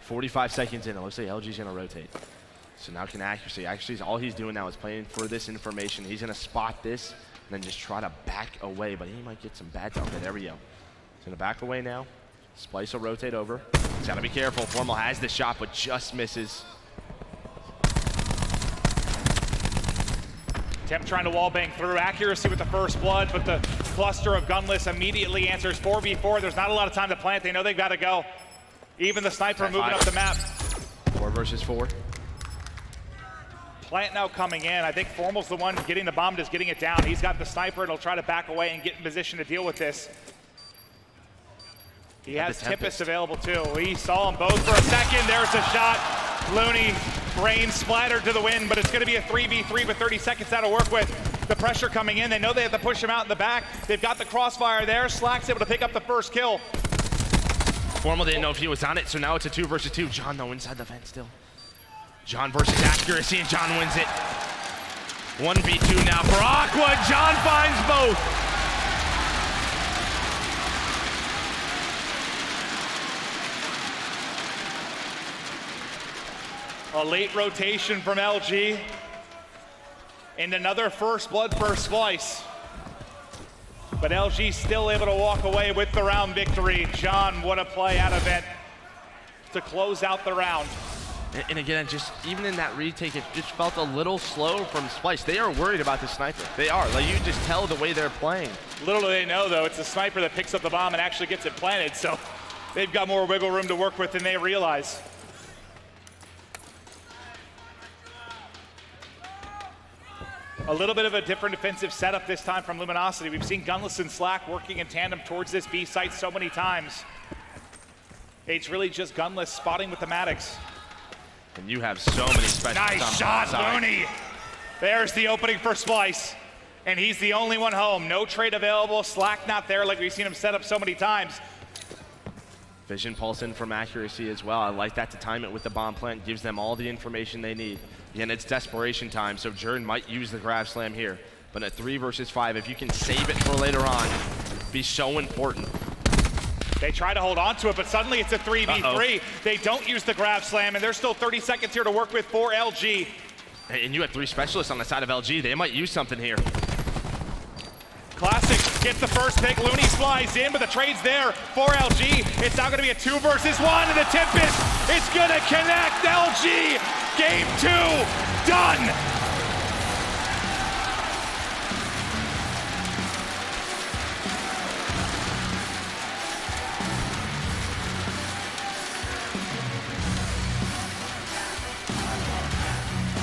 45 seconds in, it looks like LG's gonna rotate. So now can Accuracy. Accuracy's all he's doing now is playing for this information. He's gonna spot this and then just try to back away, but he might get some bad time. Okay, there we go. He's gonna back away now. Splyce will rotate over. He's gotta be careful. Formal has the shot, but just misses. Temp trying to wallbang through. Accuracy with the first blood, but the cluster of Gunless immediately answers 4v4. There's not a lot of time to plant. They know they've got to go. Even the sniper moving up the map. 4 versus 4. Plant now coming in. I think Formal's the one getting the bomb, just getting it down. He's got the sniper, and he'll try to back away and get in position to deal with this. He has Tempest available too. We saw them both for a second. There's a shot. Looney, brain splattered to the wind, but it's going to be a 3v3 with 30 seconds out to work with. The pressure coming in. They know they have to push him out in the back. They've got the crossfire there. Slack's able to pick up the first kill. Formal didn't know if he was on it, so now it's a 2 versus 2. John though inside the fence still. John versus Accuracy, and John wins it. 1v2 now for Aqua. John finds both. A late rotation from LG. And another first blood for Splyce. But LG still able to walk away with the round victory. John, what a play out of it to close out the round. And again, just even in that retake, it just felt a little slow from Splyce. They are worried about the sniper. They are. Like, you just tell the way they're playing. Little do they know, though, it's the sniper that picks up the bomb and actually gets it planted. So they've got more wiggle room to work with than they realize. A little bit of a different defensive setup this time from Luminosity. We've seen Gunless and Slack working in tandem towards this B site so many times. It's really just Gunless spotting with the Maddox. And you have so many specials. Nice shot, Looney. There's the opening for Splyce. And he's the only one home. No trade available. Slack not there like we've seen him set up so many times. Vision pulse in from Accuracy as well. I like that to time it with the bomb plant. Gives them all the information they need. Again, it's desperation time, so Jern might use the grab slam here. But at 3 versus 5, if you can save it for later on, be so important. They try to hold on to it, but suddenly it's a 3v3. They don't use the grab slam, and there's still 30 seconds here to work with for LG. And you have 3 specialists on the side of LG. They might use something here. Classic gets the first pick. Looney flies in, but the trade's there for LG. It's now going to be a 2 versus 1, and the Tempest is going to connect. LG, game 2, done.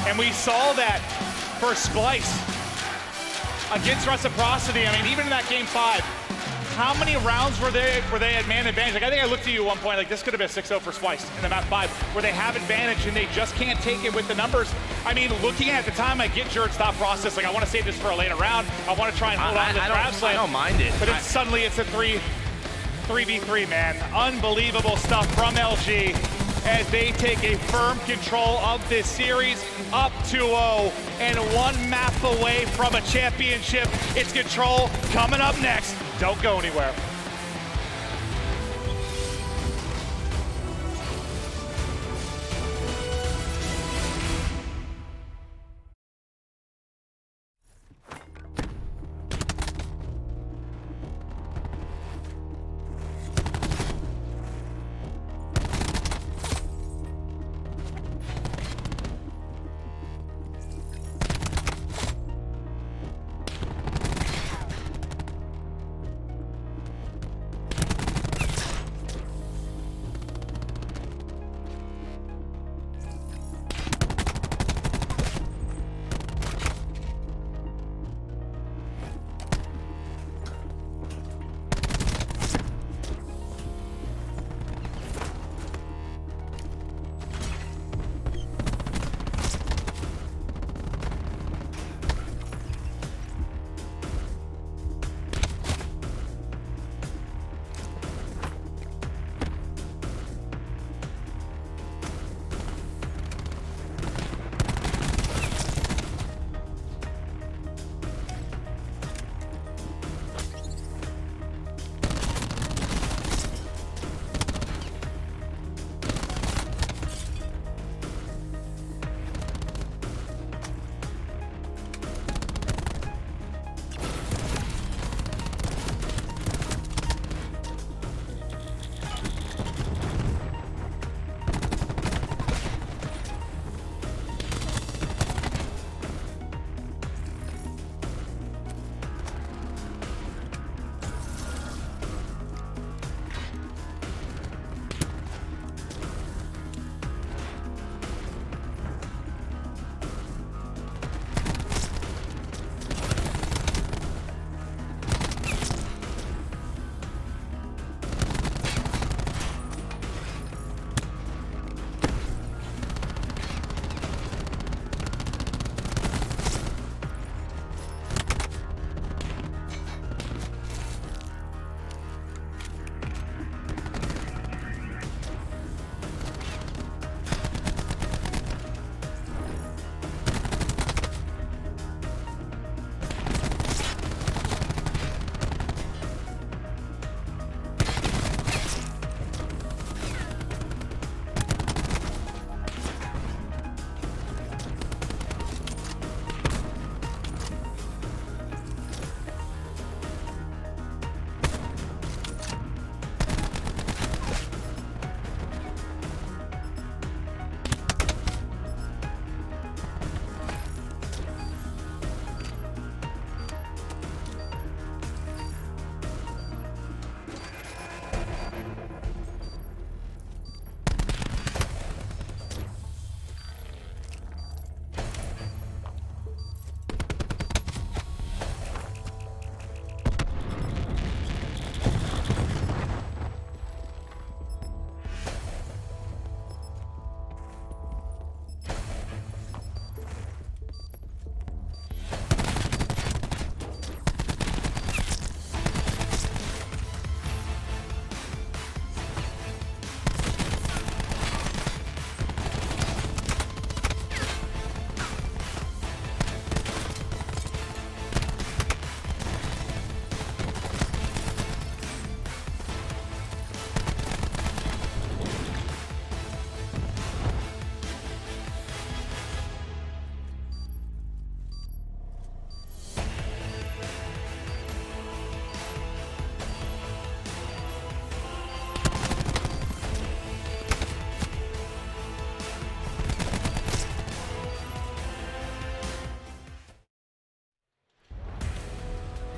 And we saw that for Splyce against Reciprocity. I mean, even in that game 5, how many rounds were they at man advantage? Like, I think I looked at you at one point, like this could have been 6-0 for Splyce in the map 5, where they have advantage and they just can't take it with the numbers. I mean, looking at the time, I get Jerd's thought process, like I want to save this for a later round. I want to try and hold on to the grab slam. I don't mind it. But suddenly it's a 3v3, man. Unbelievable stuff from LG as they take a firm control of this series, up 2-0 and 1 map away from a championship. It's Control coming up next. Don't go anywhere.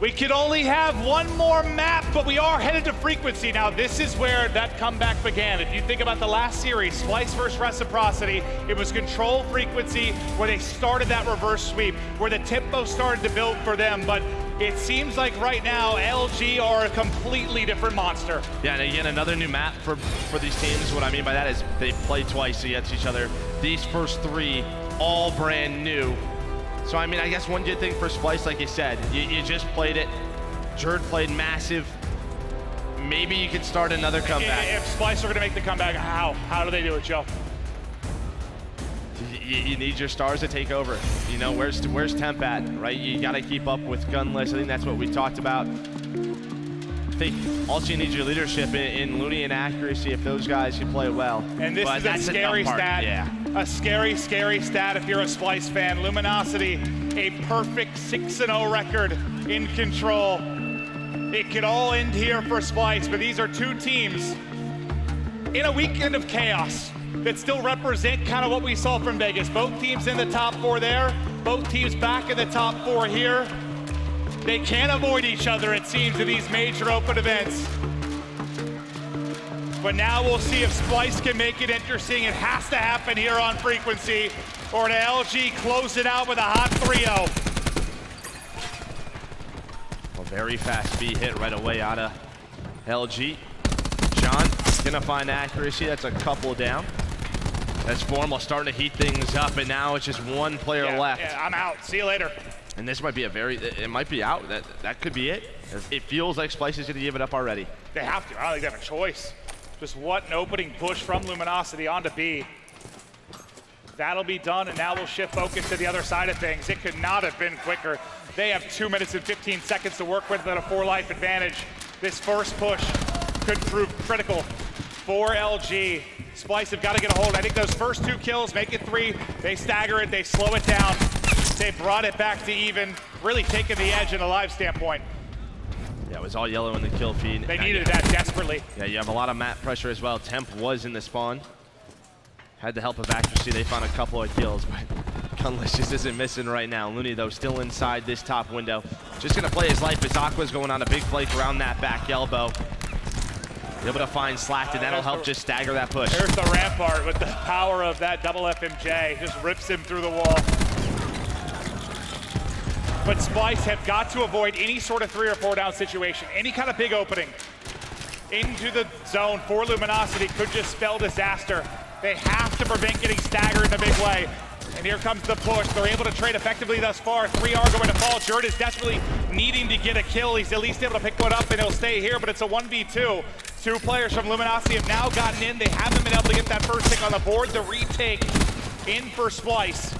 We can only have one more map, but we are headed to frequency. Now, this is where that comeback began. If you think about the last series, Splyce versus Reciprocity, it was control frequency where they started that reverse sweep, where the tempo started to build for them. But it seems like right now, LG are a completely different monster. Yeah, and again, another new map for these teams. What I mean by that is they play twice against each other. These first three, all brand new. So, I mean, I guess one good thing for Splyce, like you said, you just played it. Jerd played massive. Maybe you could start another comeback. If Splyce are going to make the comeback, how? How do they do it, Joe? You need your stars to take over. You know, where's Temp at, right? You got to keep up with Gunless. I think that's what we talked about. I think also you need your leadership in Looney and accuracy if those guys can play well. And this is a scary stat. Yeah. A scary, scary stat if you're a Splyce fan. Luminosity, a perfect 6-0 record in control. It could all end here for Splyce, but these are two teams in a weekend of chaos that still represent kind of what we saw from Vegas. Both teams in the top 4 there, both teams back in the top 4 here. They can't avoid each other, it seems, in these major open events. But now we'll see if Splyce can make it interesting. It has to happen here on frequency, or to LG close it out with a hot 3-0. A very fast B hit right away out of LG. John gonna find accuracy. That's a couple down. That's Formal starting to heat things up, and now it's just one player left. Yeah, I'm out. See you later. And this might be it might be out. That could be it. It feels like Splyce is gonna give it up already. They have to. I don't think they have a choice. Just what an opening push from Luminosity onto B. That'll be done, and now we'll shift focus to the other side of things. It could not have been quicker. They have 2 minutes and 15 seconds to work with at a 4-life advantage. This first push could prove critical for LG. Splyce have got to get a hold. I think those first 2 kills make it 3. They stagger it, they slow it down. They brought it back to even, really taking the edge in a live standpoint. Yeah, it was all yellow in the kill feed. They needed that desperately. Yeah, you have a lot of map pressure as well. Temp was in the spawn. Had the help of accuracy. They found a couple of kills, but Gunless just isn't missing right now. Looney, though, still inside this top window. Just going to play his life as Aqua's going on a big flank around that back elbow. Able to find Slacked, and that'll help just stagger that push. There's the Rampart with the power of that double FMJ. Just rips him through the wall. But Splyce have got to avoid any sort of 3 or 4 down situation. Any kind of big opening into the zone for Luminosity could just spell disaster. They have to prevent getting staggered in a big way. And here comes the push. They're able to trade effectively thus far. 3 are going to fall. Jerd is desperately needing to get a kill. He's at least able to pick one up, and he'll stay here, but it's a 1v2. 2 players from Luminosity have now gotten in. They haven't been able to get that first pick on the board. The retake in for Splyce.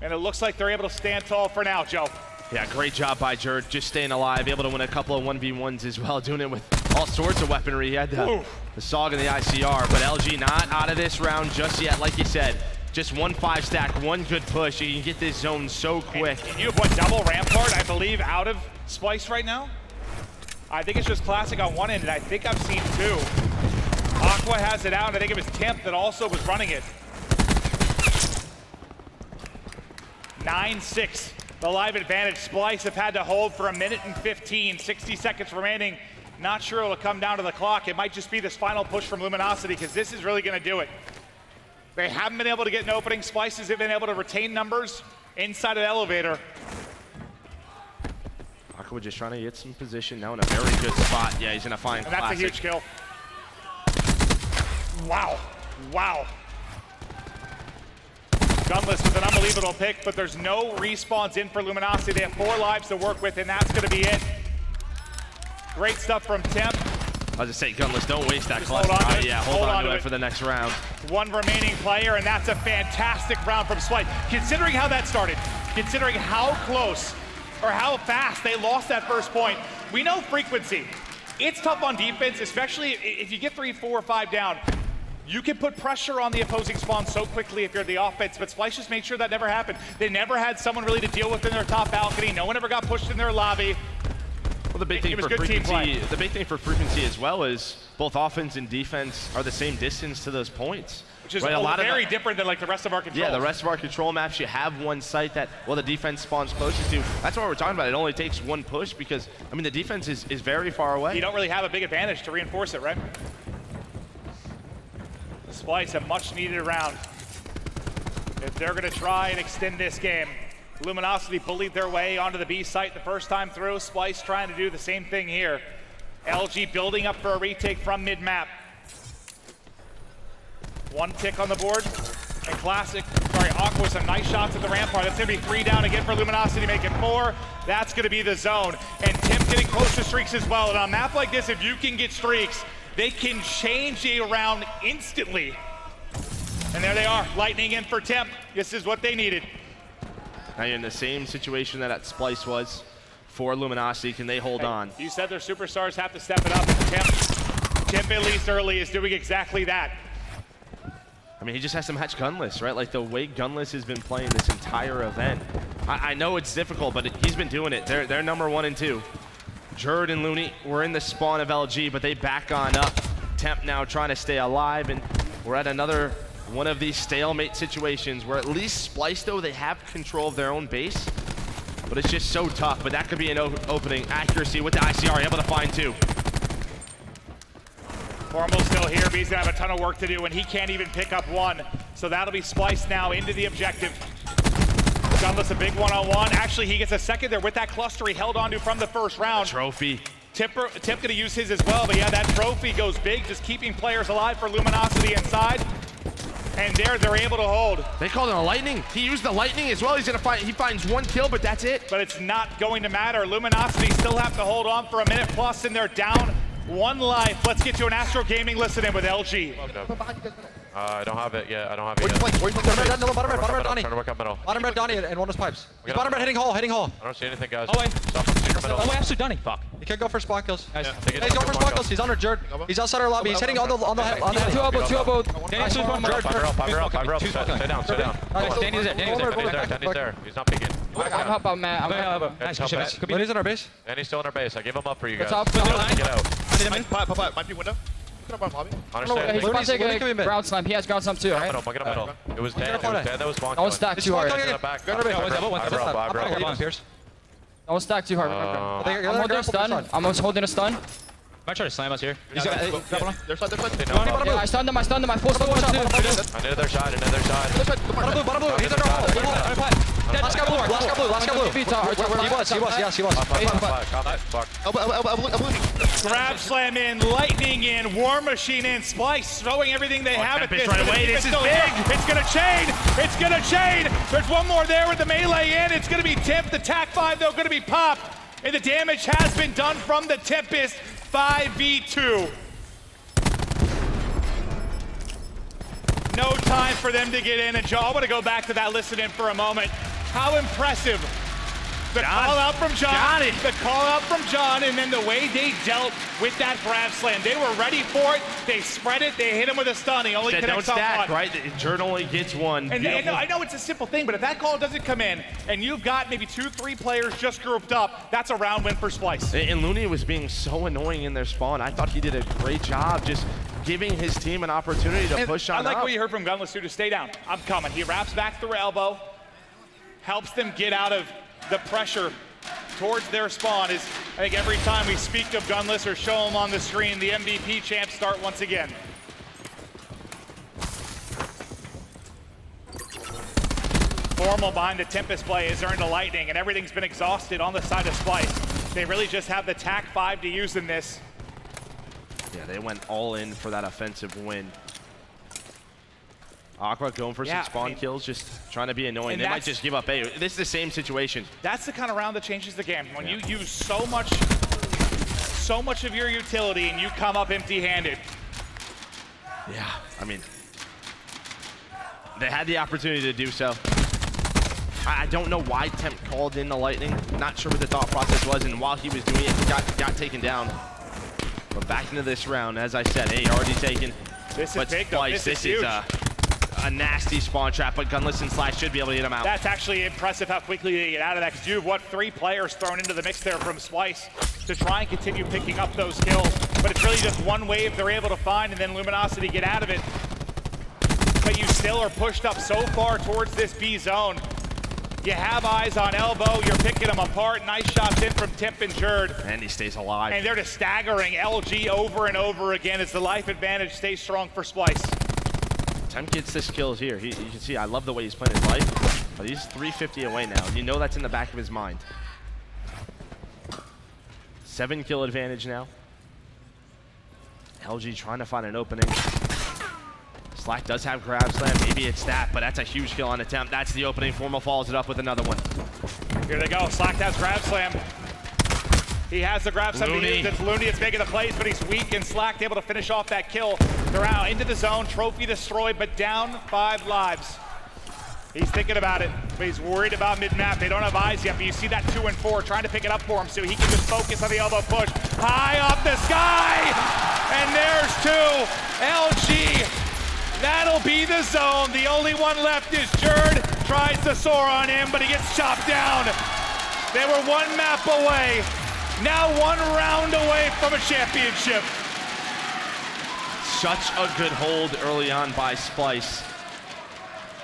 And it looks like they're able to stand tall for now, Joe. Yeah, great job by Jerd, just staying alive, able to win a couple of 1v1s as well, doing it with all sorts of weaponry. He had the SOG and the ICR, but LG not out of this round just yet. Like you said, just 1 5-stack, 1 good push. You can get this zone so quick. And you have one double Rampart, I believe, out of Splyce right now? I think it's just Classic on one end, and I think I've seen 2. Aqua has it out, and I think it was Temp that also was running it. 9-6, the live advantage. Splyce have had to hold for 1 minute and 15, 60 seconds remaining. Not sure it'll come down to the clock. It might just be this final push from Luminosity, because this is really going to do it. They haven't been able to get an opening. Splyce has been able to retain numbers inside of the elevator. Aqua just trying to get some position now in a very good spot. Yeah, he's going to find And that's a huge kill. Wow. Wow. Gunless with an unbelievable pick, but there's no respawns in for Luminosity. They have 4 lives to work with, and that's going to be it. Great stuff from Temp. I was just saying, Gunless, don't waste that clutch. Yeah, hold on to it for the next round. 1 remaining player, and that's a fantastic round from Splyce. Considering how that started, considering how close or how fast they lost that first point, we know frequency. It's tough on defense, especially if you get 3, 4, or 5 down. You can put pressure on the opposing spawn so quickly if you're the offense, but Splyce just made sure that never happened. They never had someone really to deal with in their top balcony. No one ever got pushed in their lobby. Well, the big thing for frequency as well is both offense and defense are the same distance to those points. Which is very different than like the rest of our controls. Yeah, the rest of our control maps, you have one site that, well, the defense spawns closest to. That's what we're talking about. It only takes one push because, I mean, the defense is very far away. You don't really have a big advantage to reinforce it, right? Splyce, a much needed round. If they're gonna try and extend this game. Luminosity bullied their way onto the B site the first time through. Splyce trying to do the same thing here. LG building up for a retake from mid-map. One tick on the board, and Aqua with some nice shots at the rampart. That's gonna be 3 down again for Luminosity, making 4. That's gonna be the zone. And Tim getting close to streaks as well. And on a map like this, if you can get streaks, they can change a round instantly. And there they are, lightning in for Temp. This is what they needed. Now you're in the same situation that Splyce was for Luminosity. Can they hold on? You said their superstars have to step it up. Temp at least early, is doing exactly that. I mean, he just has to match Gunless, right? Like the way Gunless has been playing this entire event. I know it's difficult, but he's been doing it. They're number 1 and 2. Jerd and Looney were in the spawn of LG, but they back on up. Temp now trying to stay alive, and we're at another one of these stalemate situations where at least Splyce, though, they have control of their own base, but it's just so tough. But that could be an opening. Accuracy with the ICR, able to find 2. Formal's still here, but he's gonna have a ton of work to do, and he can't even pick up 1. So that'll be Splyce now into the objective. Gunless a big one-on-1. Actually, he gets a second there with that cluster he held onto from the first round. Trophy. Tip gonna use his as well, but yeah, that trophy goes big, just keeping players alive for Luminosity inside. And there, they're able to hold. They called it a lightning. He used the lightning as well. He finds 1 kill, but that's it. But it's not going to matter. Luminosity still have to hold on for a minute plus, and they're down 1 life. Let's get to an Astro Gaming listen-in with LG. I don't have it yet. I don't have it yet. Bottom red, Donnie. Trying to work up middle. Bottom red, Donnie, and one is pipes. He's bottom red, hitting hall. I don't see anything, guys. Oh, wait. Stop from secret middle. Oh, wait, absolutely, Donnie. Fuck. He can't go for spawn kills. Yeah, He's going for spawn kills. He's under Jerd. He's outside our lobby. He's hitting on the head. 2 elbow. Danny's Fire up. Stay down. Danny's there. He's not peeking. I'm help out, Matt. I'm gonna help. Nice. He's in our base. And he's still in our base. I give him up for you guys. What's up? Get out. Might be window. Understand. He's about to take a ground slam. He has ground slam too, right? Get up middle. It was Dan that was bonking. Don't stack too hard. Don't stack too hard. I'm holding a stun. I'm holding a stun. Might try to slam us here. He's got their side. Yeah, I stunned him. I full stun. Another side. Bottom blue. He's under hall. Last guy blue. He was. Grab slam in, lightning in, war machine in, Splyce throwing everything they have at this. Right away. This is big. It's gonna chain. There's one more there with the melee in. It's gonna be Temp. The TAC 5 though gonna be popped. And the damage has been done from the Tempest. 5v2. No time for them to get in. And Joe, I want to go back to that listen in for a moment. How impressive. The call out from John. The call out from John, and then the way they dealt with that grab slam. They were ready for it. They spread it. They hit him with a stun. He only connects on stack, one. right? Jerd only gets 1. And I know it's a simple thing, but if that call doesn't come in, and you've got maybe 2-3 players just grouped up, that's a round win for Splyce. And Looney was being so annoying in their spawn. I thought he did a great job just giving his team an opportunity to push on I like up. what you heard from Gunless too, to stay down. I'm coming. He wraps back through elbow, helps them get out of the pressure towards their spawn. Is I think every time we speak of Gunless or show them on the screen, the MVP champs start once again. Formal behind the Tempest play has earned a lightning, and everything's been exhausted on the side of Splyce. They really just have the TAC 5 to use in this. Yeah, they went all in for that offensive win. Aqua going for some spawn kills, just trying to be annoying. They might just give up A. This is the same situation. That's the kind of round that changes the game. When you use so much of your utility and you come up empty-handed. Yeah, I mean, they had the opportunity to do so. I don't know why Temp called in the lightning. Not sure what the thought process was, and while he was doing it, he got taken down. But back into this round, as I said, A already taken. This is big, though. This is huge. A nasty spawn trap, but Gunless and Splyce should be able to get him out. That's actually impressive how quickly they get out of that, because you have, 3 players thrown into the mix there from Splyce to try and continue picking up those kills. But it's really just one wave they're able to find, and then Luminosity get out of it. but you still are pushed up so far towards this B zone. You have eyes on elbow, you're picking them apart. Nice shots in from Temp and Jerd. And he stays alive. And they're just staggering LG over and over again as the life advantage stays strong for Splyce. Temp gets this kills here. You can see, I love the way he's playing his life, but he's 350 away now. You know that's in the back of his mind. 7 kill advantage now. LG trying to find an opening. Slack does have grab slam, maybe it's that, but that's a huge kill on attempt. That's the opening. Formal follows it up with another one. Here they go, Slack has grab slam. He has the grab slam to use. It's Looney that's making the plays, but he's weak, and Slack able to finish off that kill. They're out into the zone, trophy destroyed, but down 5 lives. He's thinking about it, but he's worried about mid-map. They don't have eyes yet, but you see that 2 and 4 trying to pick it up for him so he can just focus on the elbow push. High up the sky, and there's 2. LG. That'll be the zone. The only one left is Jerd. Tries to soar on him, but he gets chopped down. They were 1 map away. Now 1 round away from a championship. Such a good hold early on by Splyce.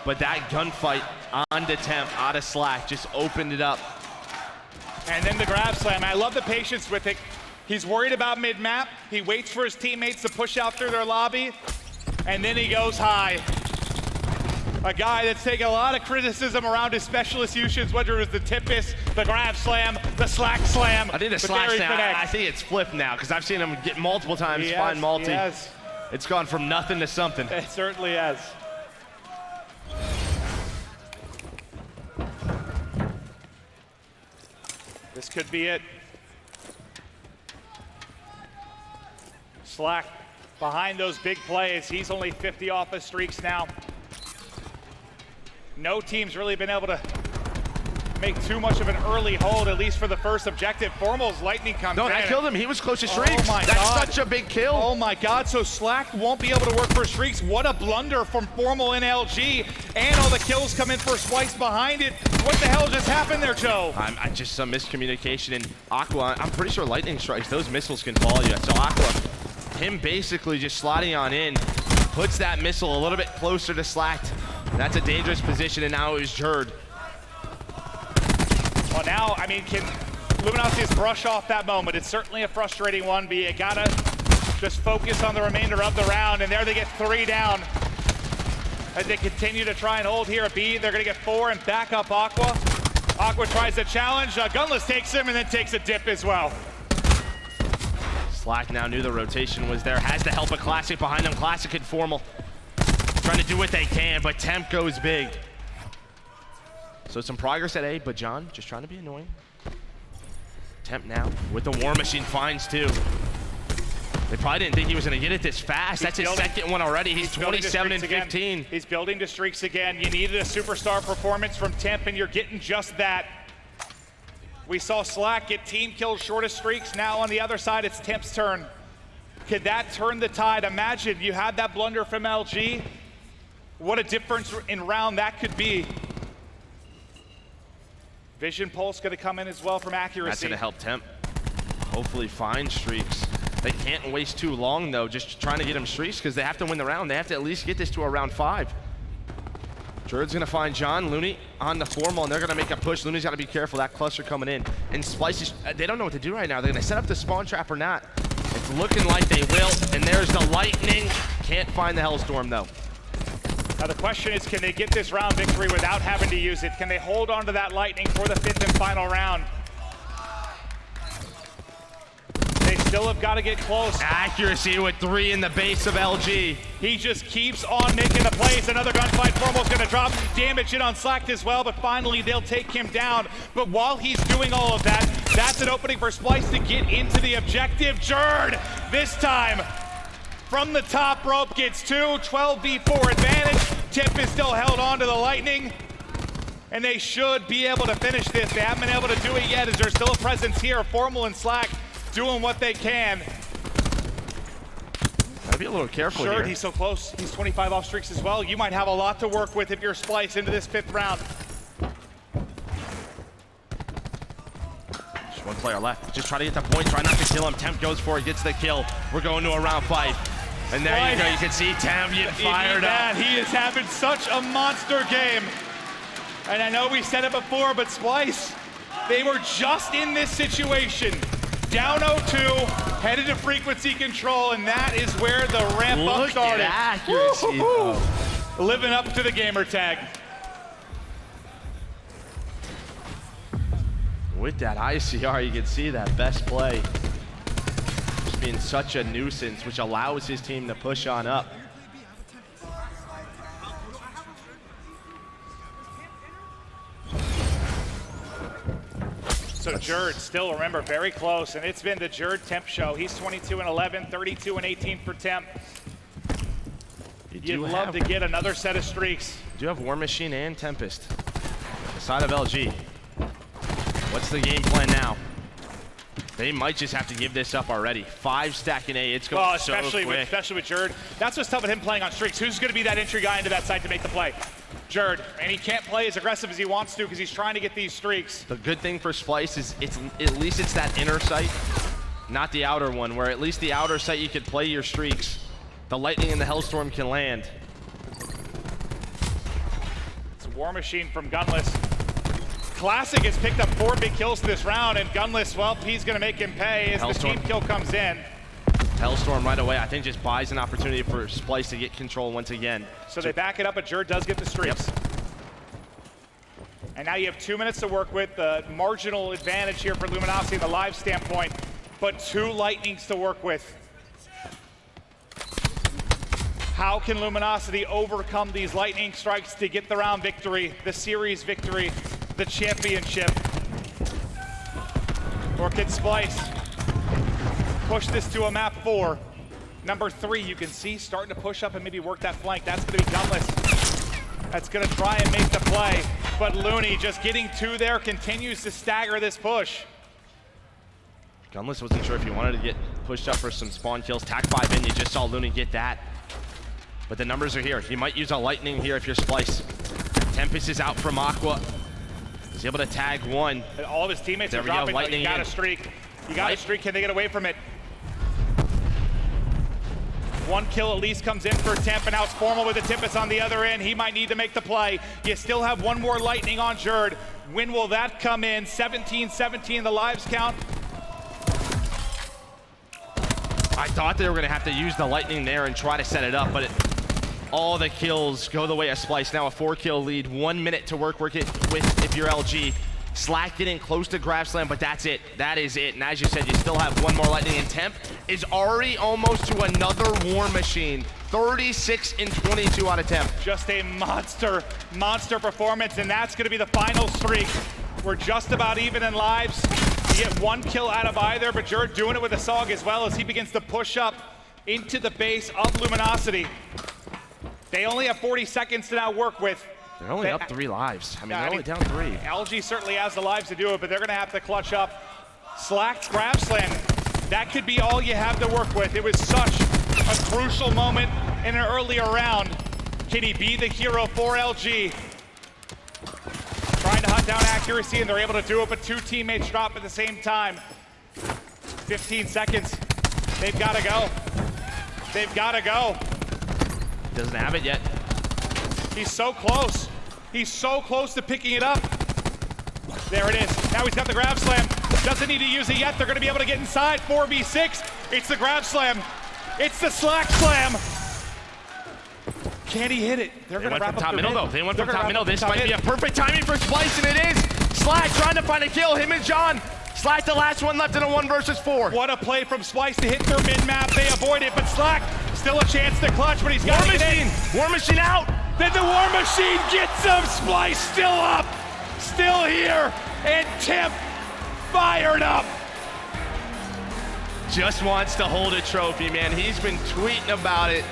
But that gunfight on the Temp, out of Slack, just opened it up. And then the grab slam. I love the patience with it. He's worried about mid-map. He waits for his teammates to push out through their lobby. And then he goes high. A guy that's taken a lot of criticism around his specialist usage, whether it was the Tempest, the grab slam, the Slack slam. I think the Slack slam, I think it's flipped now, because I've seen him get multiple times, find multi. Yes. It's gone from nothing to something. It certainly has. This could be it. Slack behind those big plays. He's only 50 off his streaks now. No team's really been able to make too much of an early hold, at least for the first objective. Formal's lightning comes in. No, that killed him. He was close to streaks. Oh my That's God. such a big kill. Oh my God, so Slack won't be able to work for streaks. What a blunder from Formal and LG. And all the kills come in for Splyce behind it. What the hell just happened there, Joe? I just some miscommunication. And Aqua, I'm pretty sure lightning strikes, those missiles can follow you. So Aqua, him basically just sliding on in, puts that missile a little bit closer to Slack. That's a dangerous position, and now it was Jerd. Well, now, I mean, can Luminosity brush off that moment? It's certainly a frustrating one, but you gotta just focus on the remainder of the round, and there they get 3 down. As they continue to try and hold here at B, they're gonna get 4 and back up Aqua. Aqua tries to challenge, Gunless takes him and then takes a dip as well. Slack now knew the rotation was there, has the help of Classic behind them. Classic and Formal trying to do what they can, but Temp goes big. So some progress at A, but John just trying to be annoying. Temp now with the War Machine finds 2. They probably didn't think he was going to get it this fast. That's his second one already. He's 27 and 15. He's building to streaks again. You needed a superstar performance from Temp, and you're getting just that. We saw Slack get team kills, shortest streaks. Now on the other side, it's Temp's turn. Could that turn the tide? Imagine you had that blunder from LG. What a difference in round that could be. Vision Pulse gonna come in as well from accuracy. That's gonna help Temp hopefully find streaks. They can't waste too long though, just trying to get him streaks because they have to win the round. They have to at least get this to a round 5. Jerd's gonna find John, Looney on the Formal, and they're gonna make a push. Looney's gotta be careful, that cluster coming in. And Splyce is, they don't know what to do right now. They're gonna set up the spawn trap or not. It's looking like they will, and there's the lightning. Can't find the Hellstorm though. Now the question is, can they get this round victory without having to use it? Can they hold on to that lightning for the 5th and final round? They still have got to get close. Accuracy with 3 in the base of LG. He just keeps on making the plays. Another gunfight. Formal's going to drop damage in on Slack as well, but finally they'll take him down. But while he's doing all of that, that's an opening for Splyce to get into the objective. Jerd, this time, from the top rope, gets 2, 12v4 advantage. Temp is still held on to the lightning, and they should be able to finish this. They haven't been able to do it yet, as there's still a presence here. Formal and Slack doing what they can. Gotta be a little careful here. He's so close. He's 25 off streaks as well. You might have a lot to work with if you're Splyce into this 5th round. Just 1 player left. Just try to get the point, try not to kill him. Temp goes for it, gets the kill. We're going to a round 5. And there you go, you can see Tam getting fired up. He is having such a monster game. And I know we said it before, but Splyce, they were just in this situation. Down 0-2, headed to frequency control, and that is where the ramp up started. Look at accuracy, though. Living up to the gamer tag. With that ICR, you can see that best play just being such a nuisance, which allows his team to push on up. So Jerd, still remember, very close, and it's been the Jerd Temp show. He's 22-11, 32-18 for Temp. You'd love to get another set of streaks. You do have War Machine and Tempest. The side of LG. What's the game plan now? They might just have to give this up already. 5 stacking A, it's going so quick. Especially with Jerd. That's what's tough with him playing on streaks. Who's going to be that entry guy into that site to make the play? Jerd, and he can't play as aggressive as he wants to because he's trying to get these streaks. The good thing for Splyce is at least it's that inner site, not the outer one, where at least the outer site you could play your streaks. The Lightning and the Hellstorm can land. It's a War Machine from Gunless. Classic has picked up 4 big kills this round, and Gunless, well, he's going to make him pay as the team kill comes in. Hellstorm right away, I think, just buys an opportunity for Splyce to get control once again. So they back it up, but Jerd does get the streaks. Yep. And now you have 2 minutes to work with. The marginal advantage here for Luminosity in the live standpoint, but 2 Lightnings to work with. How can Luminosity overcome these Lightning strikes to get the round victory, the series victory, the championship? Or can Splyce push this to a map 4? Number 3, you can see starting to push up and maybe work that flank. That's going to be Gunless. That's going to try and make the play. But Looney just getting 2 there continues to stagger this push. Gunless wasn't sure if he wanted to get pushed up for some spawn kills. Tac 5 in, you just saw Looney get that. But the numbers are here. He might use a Lightning here if you're Splyce. Tempest is out from Aqua. He's able to tag 1. And all of his teammates there are dropping. Lightning You got a streak. You got a streak. Can they get away from it? 1 kill at least comes in for Temp, and now it's Formal with the Tempest on the other end. He might need to make the play. You still have 1 more Lightning on Jerd. When will that come in? 17-17, the lives count. I thought they were going to have to use the Lightning there and try to set it up, but all the kills go the way of Splyce. Now a 4-kill lead, 1 minute to work it with if you're LG. Slack getting close to Grab Slam, but that's it. That is it. And as you said, you still have 1 more Lightning, and Temp is already almost to another War Machine. 36-22 out of Temp. Just a monster performance, and that's going to be the final streak. We're just about even in lives. You get 1 kill out of either, but Jerd doing it with a SOG as well as he begins to push up into the base of Luminosity. They only have 40 seconds to now work with. They're only up 3 lives. I mean, they're only down 3. LG certainly has the lives to do it, but they're going to have to clutch up. Slack Grab Slam. That could be all you have to work with. It was such a crucial moment in an earlier round. Can he be the hero for LG? Trying to hunt down accuracy, and they're able to do it, but 2 teammates drop at the same time. 15 seconds. They've got to go. They've got to go. Doesn't have it yet. He's so close. He's so close to picking it up. There it is. Now he's got the Grab Slam. Doesn't need to use it yet. They're going to be able to get inside. 4v6. It's the Grab Slam. It's the Slack Slam. Can he hit it? They're going to wrap up top middle, though. They went from top middle. This might be a perfect timing for Splyce, and it is. Slack trying to find a kill. Him and John. Slack the last one left in a 1 versus 4. What a play from Splyce to hit their mid-map. They avoid it, but Slack still a chance to clutch, but he's got to get in. War Machine out. Then the War Machine gets him. Splyce still up, still here, and Temp fired up. Just wants to hold a trophy, man. He's been tweeting about it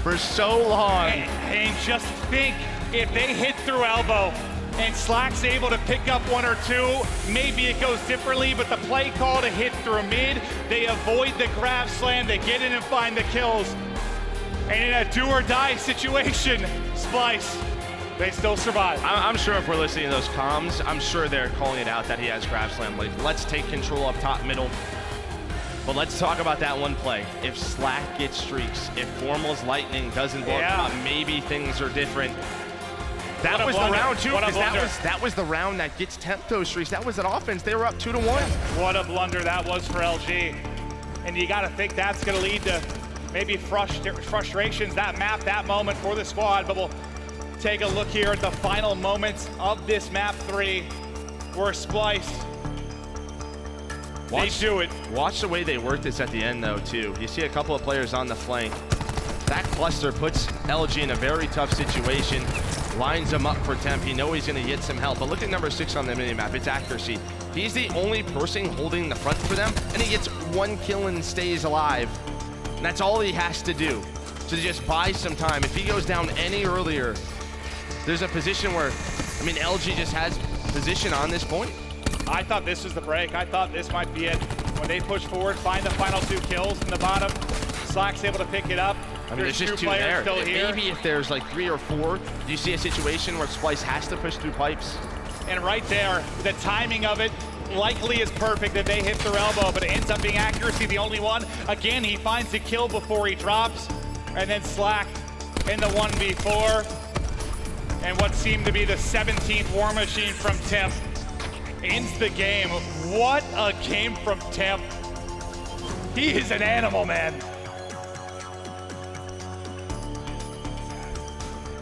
for so long. And just think, if they hit through elbow and Slack's able to pick up 1 or 2, maybe it goes differently, but the play call to hit through mid, they avoid the Grab Slam, they get in and find the kills. And in a do-or-die situation, Splyce, they still survive. I'm sure if we're listening to those comms, I'm sure they're calling it out that he has Grab Slam. Like, let's take control up top middle. But let's talk about that one play. If Slack gets streaks, if Formal's lightning doesn't blow up, maybe things are different. That was the round too, because that was the round that gets Temp those streaks. That was an offense. They were up 2-1. What a blunder that was for LG. And you got to think that's going to lead to maybe frustrations, that map, that moment for the squad. But we'll take a look here at the final moments of this map 3, where Splyce, they do it. Watch the way they work this at the end, though, too. You see a couple of players on the flank. That cluster puts LG in a very tough situation, lines him up for Temp. You know he's going to get some help. But look at number 6 on the minimap. It's accuracy. He's the only person holding the front for them, and he gets 1 kill and stays alive. And that's all he has to do, to just buy some time. If he goes down any earlier, there's a position where, I mean, LG just has position on this point. I thought this was the break. I thought this might be it. When they push forward, find the final 2 kills in the bottom, Slack's able to pick it up. I mean, there's just 2 there. Still here. Maybe if there's like 3 or 4, do you see a situation where Splyce has to push through pipes? And right there, the timing of it likely is perfect that they hit their elbow, but it ends up being accuracy the only one. Again, he finds the kill before he drops, and then Slack in the 1v4. And what seemed to be the 17th war machine from Temp ends the game. What a game from Temp. He is an animal, man.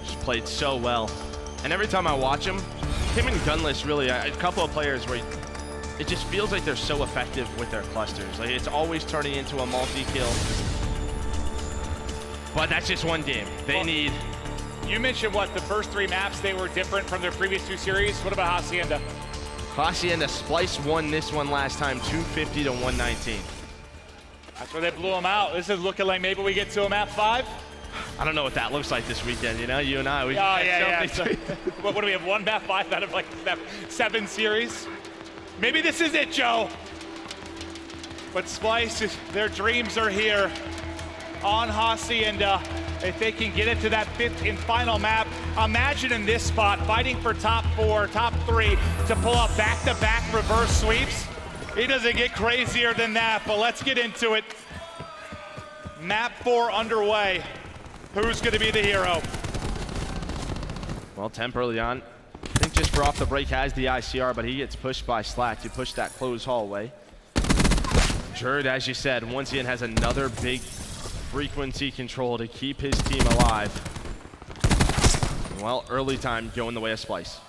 Just played so well. And every time I watch him and Gunless, really, a couple of players where it just feels like they're so effective with their clusters. Like, it's always turning into a multi-kill. But that's just one game. They need... You mentioned what, the first 3 maps, they were different from their previous 2 series. What about Hacienda? Hacienda, Splyce won this one last time, 250 to 119. That's where they blew him out. This is looking like maybe we get to a map 5. I don't know what that looks like this weekend, you know? You and I, we So, what do we have, 1 map 5 out of like map 7 series? Maybe this is it, Joe. But Splyce, their dreams are here on Hacienda. If they can get it to that 5th and final map, imagine in this spot, fighting for top 4, top 3, to pull up back-to-back reverse sweeps. It doesn't get crazier than that, but let's get into it. Map 4 underway. Who's gonna be the hero? Well, Temp early on. I think just for off the break has the ICR, but he gets pushed by Slack to push that closed hallway. Jerd, as you said, once again has another big frequency control to keep his team alive. Well, early time going the way of Splyce.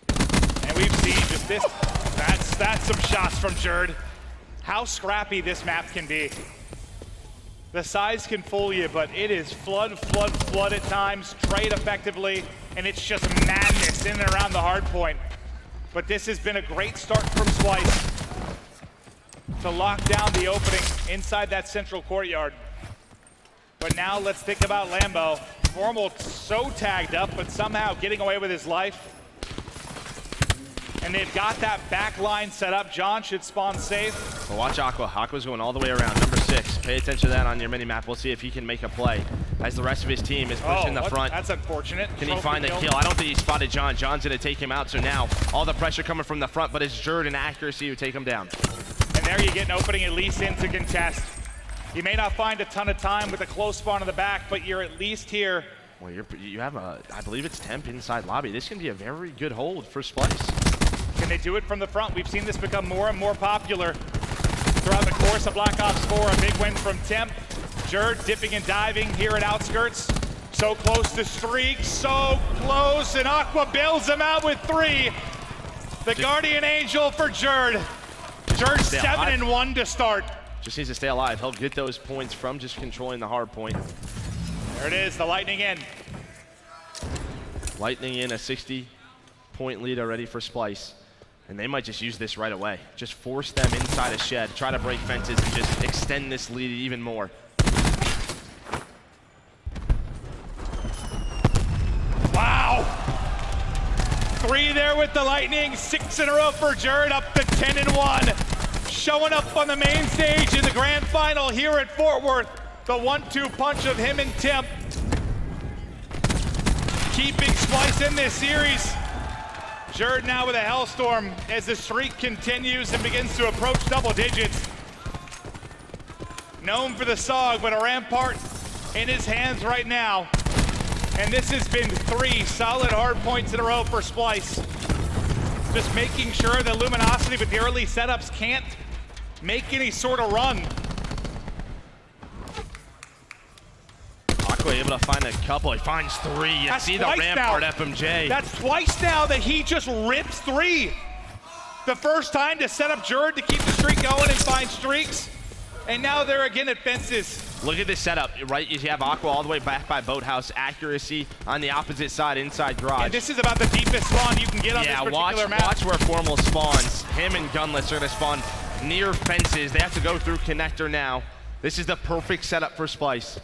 And we've seen just this, that's some shots from Jerd. How scrappy this map can be. The size can fool you, but it is flood at times, trade effectively, and it's just madness in and around the hard point. But this has been a great start from Splyce to lock down the opening inside that central courtyard. But now let's think about Lambo. Formal so tagged up, but somehow getting away with his life. And they've got that back line set up. John should spawn safe. Well, watch Aqua. Aqua's going all the way around. Number 6. Pay attention to that on your mini-map. We'll see if he can make a play as the rest of his team is pushing the front. That's unfortunate. Can he find the kill? I don't think he spotted John. John's going to take him out. So now all the pressure coming from the front, but it's Jerd and accuracy who take him down. And there you get an opening at least into contest. You may not find a ton of time with a close spawn in the back, but you're at least here. Well, you have a, I believe it's Temp inside lobby. This can be a very good hold for Splyce. Can they do it from the front? We've seen this become more and more popular throughout the course of Black Ops 4. A big win from Temp. Jerd dipping and diving here at Outskirts. So close to streak, so close, and Aqua bails him out with 3. The Guardian Angel for Jerd. Jerd 7-1 to start. Just needs to stay alive. He'll get those points from just controlling the hard point. There it is, the Lightning in. Lightning in, a 60-point lead already for Splyce. And they might just use this right away. Just force them inside a shed, try to break fences, and just extend this lead even more. Wow! 3 there with the Lightning, 6 in a row for Jerd, up to 10-1. Showing up on the main stage in the grand final here at Fort Worth. The 1-2 punch of him and Temp. Keeping Splyce in this series. Jerd now with a Hellstorm as the streak continues and begins to approach double digits. known for the SOG, but a Rampart in his hands right now. And this has been 3 solid hard points in a row for Splyce. Just making sure that Luminosity with the early setups can't make any sort of run. Aqua able to find a couple. He finds 3. You That's see the twice Rampart now. FMJ. That's twice now that he just rips 3. The first time to set up Jerd to keep the streak going and find streaks. And now they're again at fences. Look at this setup, right? You have Aqua all the way back by Boathouse. Accuracy on the opposite side, inside garage. And this is about the deepest spawn you can get on this particular map. Watch where Formal spawns. Him and Gunless are gonna spawn near fences. They have to go through connector now. This is the perfect setup for Splyce.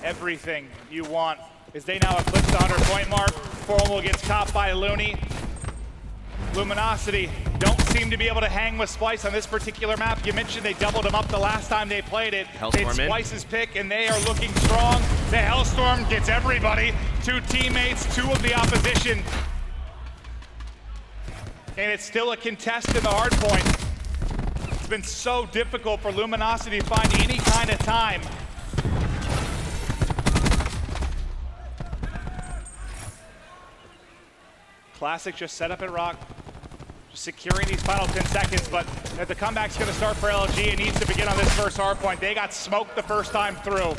Everything you want is they now eclipse the 100-point mark. Formal gets caught by Looney. Luminosity don't seem to be able to hang with Splyce on this particular map. You mentioned they doubled him up the last time they played it. It's Splyce's pick, and they are looking strong. The Hellstorm gets everybody. 2 teammates, 2 of the opposition. And it's still a contest in the hard point. It's been so difficult for Luminosity to find any kind of time. Classic just set up at Rock, just securing these final 10 seconds, but if the comeback's gonna start for LG, it needs to begin on this first hard point. They got smoked the first time through.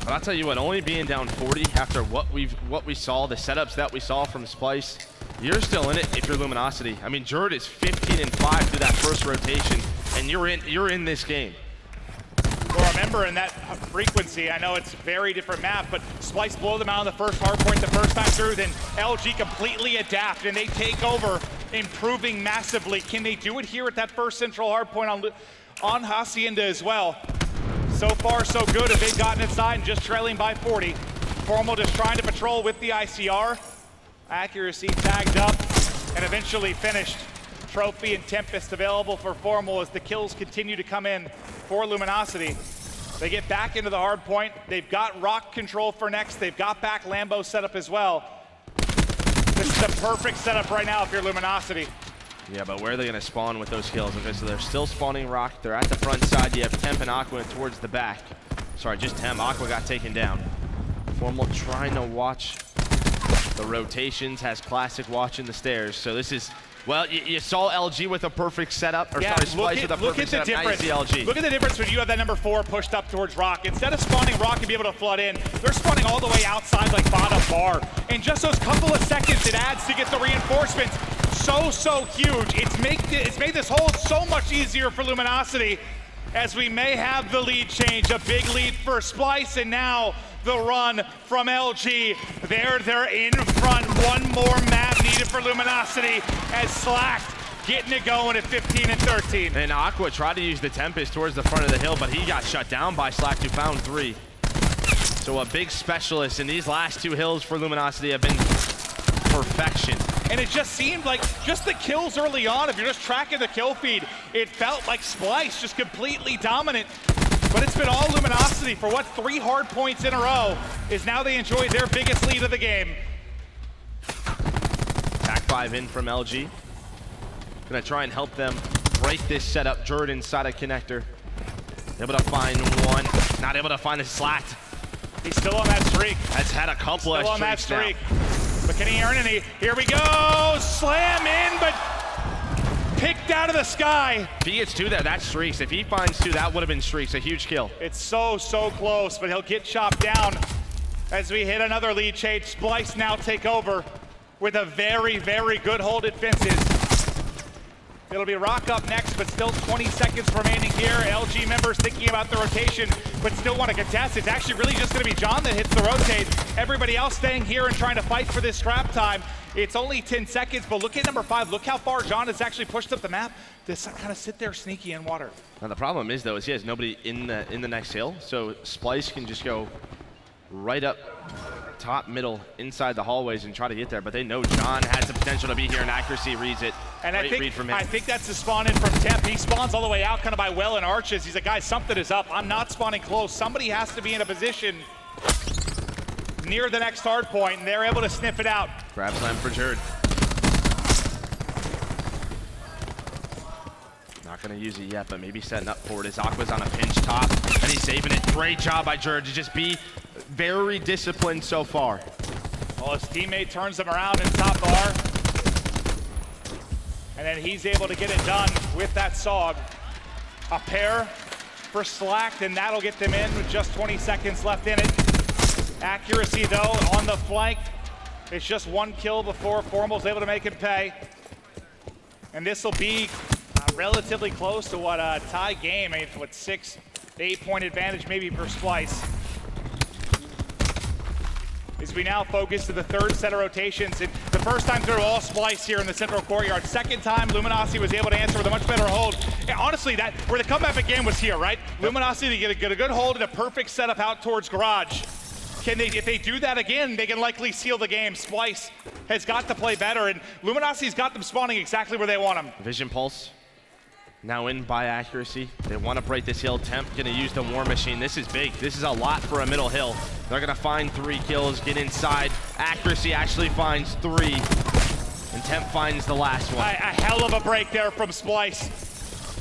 But I'll tell you what, only being down 40 after what we saw, the setups that we saw from Splyce, you're still in it if you're Luminosity. I mean, Jerd is 15-5 through that first rotation, and you're in this game. Well, remember in that frequency, I know it's a very different map, but Splyce blow them out on the first hard point the first time through, then LG completely adapt and they take over, improving massively. Can they do it here at that first central hard point on Hacienda as well? So far, so good. If they've gotten inside and just trailing by 40. Formal just trying to patrol with the ICR. Accuracy tagged up and eventually finished. Trophy and Tempest available for Formal as the kills continue to come in for Luminosity. They get back into the hard point. They've got Rock control for next. They've got back Lambo set up as well. This is the perfect setup right now if you're Luminosity. Yeah, but where are they going to spawn with those kills? Okay, so they're still spawning Rock. They're at the front side. You have Temp and Aqua towards the back. Sorry, just Temp. Aqua got taken down. Formal trying to watch the rotations, has Classic watching the stairs. So this is, well, you saw LG with a perfect setup, or sorry, Splyce with a perfect setup. Now you see LG. Look at the difference when you have that number 4 pushed up towards Rock. Instead of spawning Rock and be able to flood in, they're spawning all the way outside like bottom bar. In just those couple of seconds it adds to get the reinforcements. So huge. It's made this hold so much easier for Luminosity as we may have the lead change. A big lead for Splyce, and now the run from LG. They're in front. One more map needed for Luminosity as Slacked getting it going at 15 and 13. And Aqua tried to use the Tempest towards the front of the hill, but he got shut down by Slacked, who found 3. So a big specialist, and these last 2 hills for Luminosity have been perfection. And it just seemed like just the kills early on, if you're just tracking the kill feed, it felt like Splyce just completely dominant. But it's been all Luminosity for what, 3 hard points in a row, is now they enjoy their biggest lead of the game. Back 5 in from LG. Gonna try and help them break this setup. Jerd inside a connector. Able to find 1, not able to find a Slacked. He's still on that streak. Has had a couple of streaks on that streak. now. But can he earn any? Here we go, slam in, but picked out of the sky. If he gets 2 there, that's streaks. If he finds 2, that would have been streaks, a huge kill. It's so close, but he'll get chopped down as we hit another lead change. Splyce now take over with a very good hold at fences. It'll be Rock up next, but still 20 seconds remaining here. LG members thinking about the rotation, but still want to contest. It's actually really just going to be John that hits the rotate. Everybody else staying here and trying to fight for this scrap time. It's only 10 seconds, but look at number 5. Look how far John has actually pushed up the map to kind of sit there sneaky in water. Now the problem is, though, is he has nobody in the next hill, so Splyce can just go right up top, middle, inside the hallways and try to get there, but they know John has the potential to be here, and Accuracy reads it. And Great read from him. I think that's the spawn in from Temp. He spawns all the way out kind of by Well and Arches. He's like, guys, something is up. I'm not spawning close. Somebody has to be in a position near the next hard point, and they're able to sniff it out. Grab slam for Jerd. Not going to use it yet, but maybe setting up for it as Aqua's on a pinch top, and he's saving it. Great job by Jerd to just be very disciplined so far. Well, his teammate turns him around in top bar. And then he's able to get it done with that SOG. A pair for Slacked, and that'll get them in with just 20 seconds left in it. Accuracy, though, on the flank. It's just one kill before Formal's able to make him pay. And this will be relatively close to what a tie game. I mean, what, 6 to 8 point advantage maybe for Splyce. As we now focus to the third set of rotations. And the first time through all Splyce here in the central courtyard. Second time, Luminosity was able to answer with a much better hold. And honestly, that where the comeback again was here, right? Luminosity to get a good hold and a perfect setup out towards Garage. If they do that again, they can likely seal the game. Splyce has got to play better, and Luminosity's got them spawning exactly where they want them. Vision Pulse, now in by Accuracy. They want to break this hill. Temp gonna use the War Machine. This is big. This is a lot for a middle hill. They're gonna find 3 kills, get inside. Accuracy actually finds 3, and Temp finds the last one. A hell of a break there from Splyce.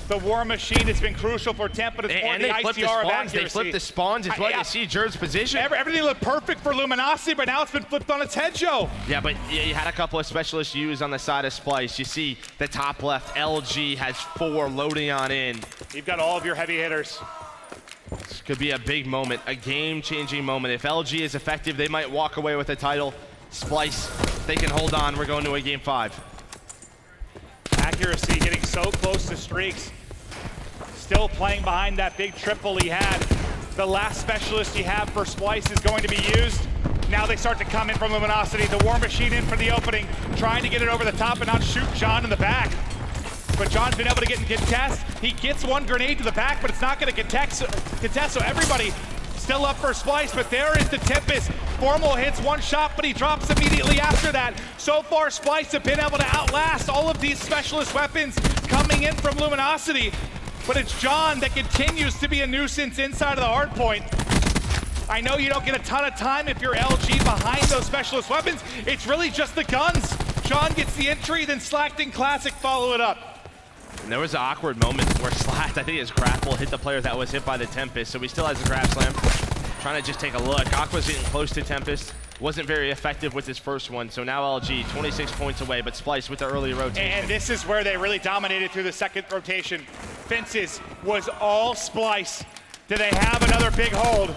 The War Machine has been crucial for Temp, but it's more the ICR of accuracy. They flipped the spawns as well. You see Jerd's position. Everything looked perfect for Luminosity, but now it's been flipped on its head, Joe. Yeah, but you had a couple of specialist U's on the side of Splyce. You see the top left, LG has 4 loading on in. You've got all of your heavy hitters. This could be a big moment, a game-changing moment. If LG is effective, they might walk away with the title. Splyce, they can hold on. We're going to a game 5. Accuracy getting so close to streaks. Still playing behind that big triple he had. The last specialist you have for Splyce is going to be used. Now they start to come in from Luminosity. The War Machine in for the opening, trying to get it over the top and not shoot John in the back. But John's been able to get in contest. He gets one grenade to the back, but it's not going to contest, so everybody still up for Splyce, but there is the Tempest. Formal hits one shot, but he drops immediately after that. So far, Splyce have been able to outlast all of these specialist weapons coming in from Luminosity. But it's John that continues to be a nuisance inside of the hard point. I know you don't get a ton of time if you're LG behind those specialist weapons. It's really just the guns. John gets the entry, then Slacked and Classic follow it up. And there was an awkward moment where Slacked, I think his grapple hit the player that was hit by the Tempest, so he still has a grab slam. Trying to just take a look. Aqua's getting close to Tempest. Wasn't very effective with his first one, so now LG 26 points away, but Splyce with the early rotation. And this is where they really dominated through the second rotation. Fences was all Splyce. Do they have another big hold?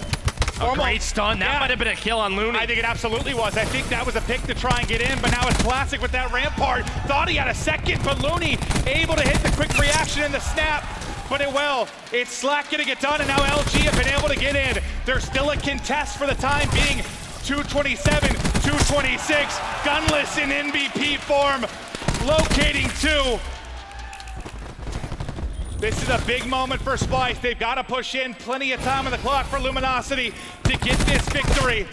A great stun. That might have been a kill on Looney. I think it absolutely was. I think that was a pick to try and get in, but now it's Classic with that Rampart. Thought he had a second, but Looney able to hit the quick reaction in the snap. But it's Slack getting it done, and now LG have been able to get in. There's still a contest for the time being. 227, 226, gunless in MVP form, locating 2. This is a big moment for Splyce. They've got to push in. Plenty of time on the clock for Luminosity to get this victory.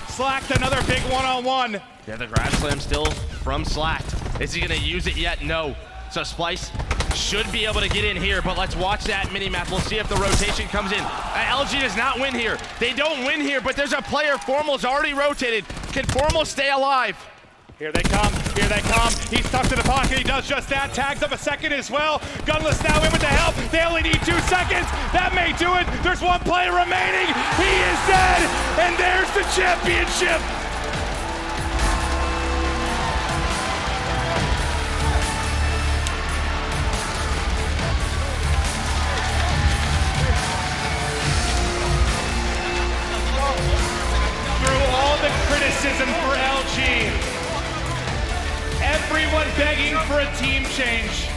Slacked another big one-on-one. Yeah, the grab slam still from Slacked. Is he gonna use it yet? No. So Splyce should be able to get in here, but let's watch that mini-map. We'll see if the rotation comes in. LG does not win here. They don't win here, but there's a player. Formal's already rotated. Can Formal stay alive? Here they come, here they come. He's tucked in the pocket, he does just that. Tags up a second as well. Gunless now in with the help. They only need 2 seconds. That may do it. There's one player remaining. He is dead, and there's the championship. Through all the criticism for LG, everyone begging for a team change,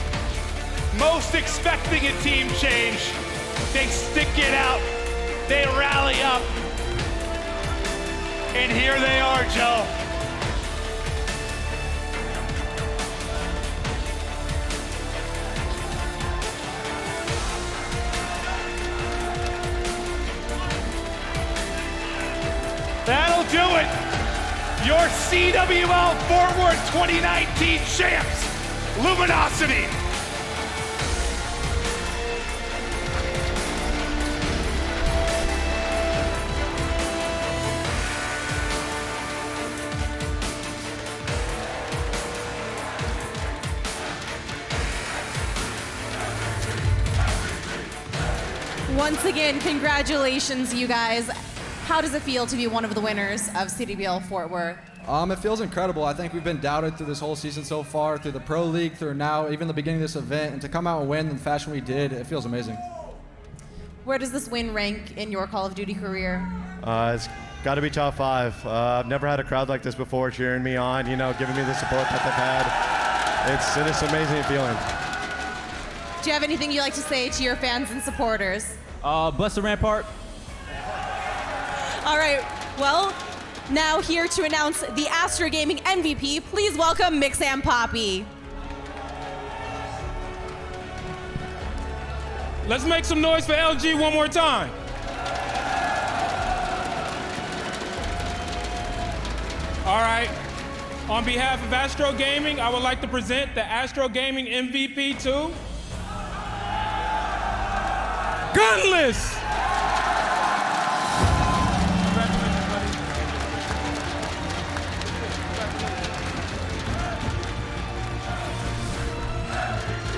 most expecting a team change, they stick it out, they rally up, and here they are, Joe. That'll do it. Your CWL Forward 2019 champs, Luminosity. Once again, congratulations, you guys. How does it feel to be one of the winners of CWL Fort Worth? It feels incredible. I think we've been doubted through this whole season so far, through the Pro League, through now, even the beginning of this event, and to come out and win in the fashion we did, it feels amazing. Where does this win rank in your Call of Duty career? It's got to be top 5. I've never had a crowd like this before cheering me on, you know, giving me the support that they've had. It's an amazing feeling. Do you have anything you'd like to say to your fans and supporters? Bless the Rampart. All right, well, now here to announce the Astra Gaming MVP, please welcome Mix and Poppy. Let's make some noise for LG one more time. All right, on behalf of Astro Gaming, I would like to present the Astro Gaming MVP to Gunless.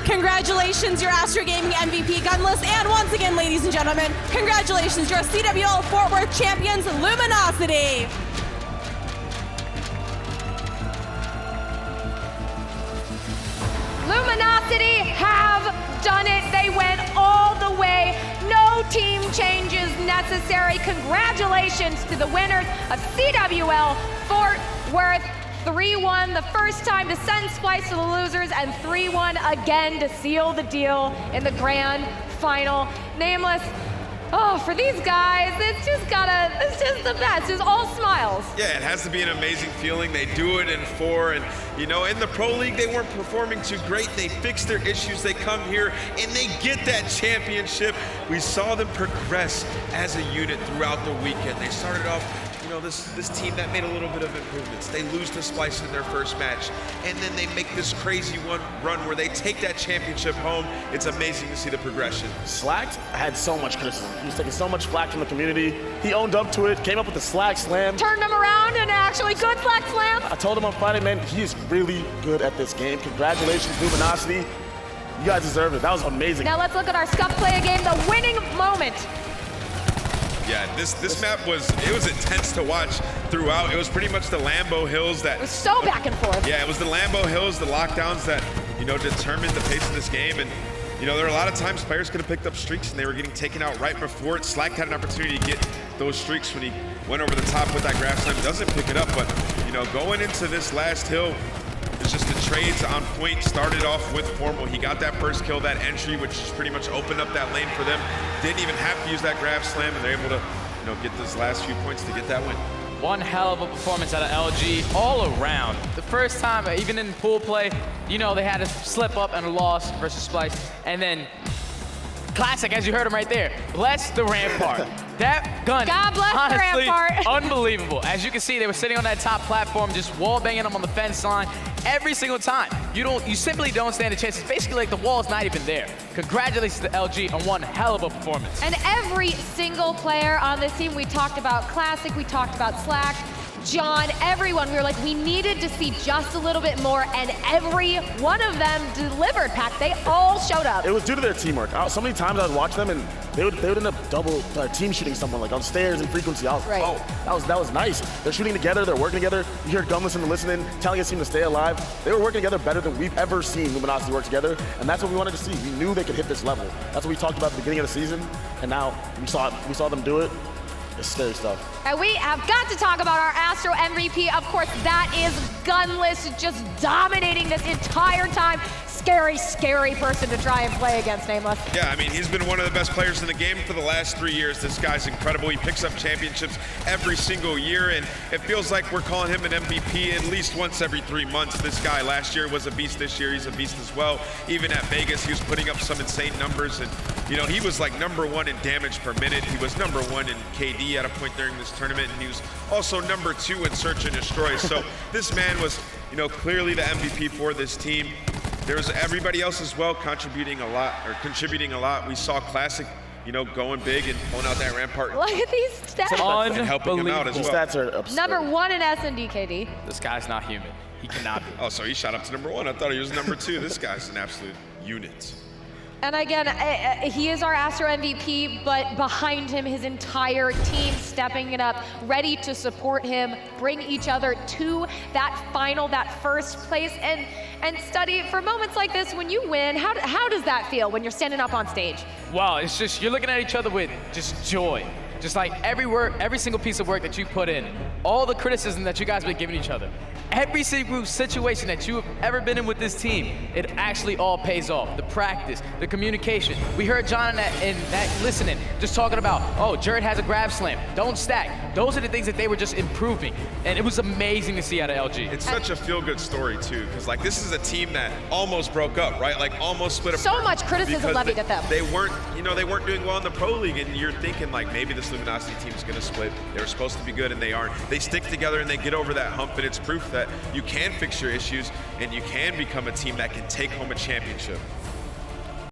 Congratulations, your Astro Gaming MVP, Gunless, and once again, ladies and gentlemen, congratulations, your CWL Fort Worth champions, Luminosity. Luminosity have done it. They went all the way. No team changes necessary. Congratulations to the winners of CWL Fort Worth. 3-1 the first time to send Splyce to the losers, and 3-1 again to seal the deal in the grand final. Nameless, oh, for these guys, it's just the best. It's all smiles. Yeah, it has to be an amazing feeling. They do it in 4, and you know, in the Pro League, they weren't performing too great. They fixed their issues. They come here and they get that championship. We saw them progress as a unit throughout the weekend. They started off, you know, this team that made a little bit of improvements. They lose to Splyce in their first match, and then they make this crazy run where they take that championship home. It's amazing to see the progression. Slacked had so much criticism. He was taking so much flack from the community. He owned up to it, came up with the Slack Slam. Turned him around and actually good Slack Slam. I told him on Friday, man, he is really good at this game. Congratulations, Luminosity. You guys deserve it. That was amazing. Now let's look at our Scuff Play game, the winning moment. Yeah, this map was intense to watch throughout. It was pretty much the Lambo Hills that... It was so back and forth. Yeah, it was the Lambo Hills, the lockdowns that, you know, determined the pace of this game. And, you know, there were a lot of times players could have picked up streaks and they were getting taken out right before it. Slack had an opportunity to get those streaks when he went over the top with that grab slam. Doesn't pick it up, but, you know, going into this last hill, it's just the trades on point started off with Formal. He got that first kill, that entry, which just pretty much opened up that lane for them. Didn't even have to use that grab slam, and they're able to, you know, get those last few points to get that win. One hell of a performance out of LG all around. The first time, even in pool play, you know, they had a slip up and a loss versus Splyce. And then Classic, as you heard him right there. Bless the Rampart. That gun, God bless honestly, the Rampart. unbelievable. As you can see, they were sitting on that top platform, just wall banging them on the fence line every single time. You simply don't stand a chance. It's basically like the wall's not even there. Congratulations to LG on one hell of a performance. And every single player on this team, we talked about Classic, we talked about Slack, John, everyone, we were like, we needed to see just a little bit more, and every one of them delivered, Pat. They all showed up. It was due to their teamwork. So many times I would watch them, and they would end up team shooting someone, like on stairs and frequency. I was like, oh, that was nice. They're shooting together, they're working together. You hear Gunless and listening, telling his team to stay alive. They were working together better than we've ever seen Luminosity work together, and that's what we wanted to see. We knew they could hit this level. That's what we talked about at the beginning of the season, and now we saw them do it. It's scary stuff. And we have got to talk about our Astro MVP. Of course, that is Gunless, just dominating this entire time. Scary, scary person to try and play against, Nameless. Yeah, I mean, he's been one of the best players in the game for the last 3 years. This guy's incredible. He picks up championships every single year, and it feels like we're calling him an MVP at least once every 3 months. This guy last year was a beast. This year he's a beast as well. Even at Vegas, he was putting up some insane numbers, and you know, he was like #1 in damage per minute. He was #1 in KD at a point during this tournament, and he was also #2 in search and destroy. So this man was, you know, clearly the MVP for this team. There was everybody else as well contributing a lot. We saw Classic, you know, going big and pulling out that Rampart. Look at these stats. And helping him out as well. Stats are absurd. #1 in S&D, KD. This guy's not human. He cannot be. Oh, so he shot up to #1. I thought he was #2. This guy's an absolute unit. And again, he is our Astro MVP, but behind him, his entire team stepping it up, ready to support him, bring each other to that final, that first place, and Study, for moments like this, when you win, how does that feel when you're standing up on stage? Well, it's just, you're looking at each other with just joy. Just like every single piece of work that you put in, all the criticism that you guys have been giving each other, every single situation that you have ever been in with this team, it actually all pays off. The practice, the communication. We heard John in that listening, just talking about, oh, Jared has a grab slam, don't stack. Those are the things that they were just improving. And it was amazing to see out of LG. It's such a feel-good story too, because like this is a team that almost broke up, right? Like almost split apart. So much criticism levied at them. They weren't, they weren't doing well in the Pro League, and you're thinking like maybe this Luminosity team is gonna split. They were supposed to be good and they aren't. They stick together and they get over that hump, and it's proof that you can fix your issues and you can become a team that can take home a championship.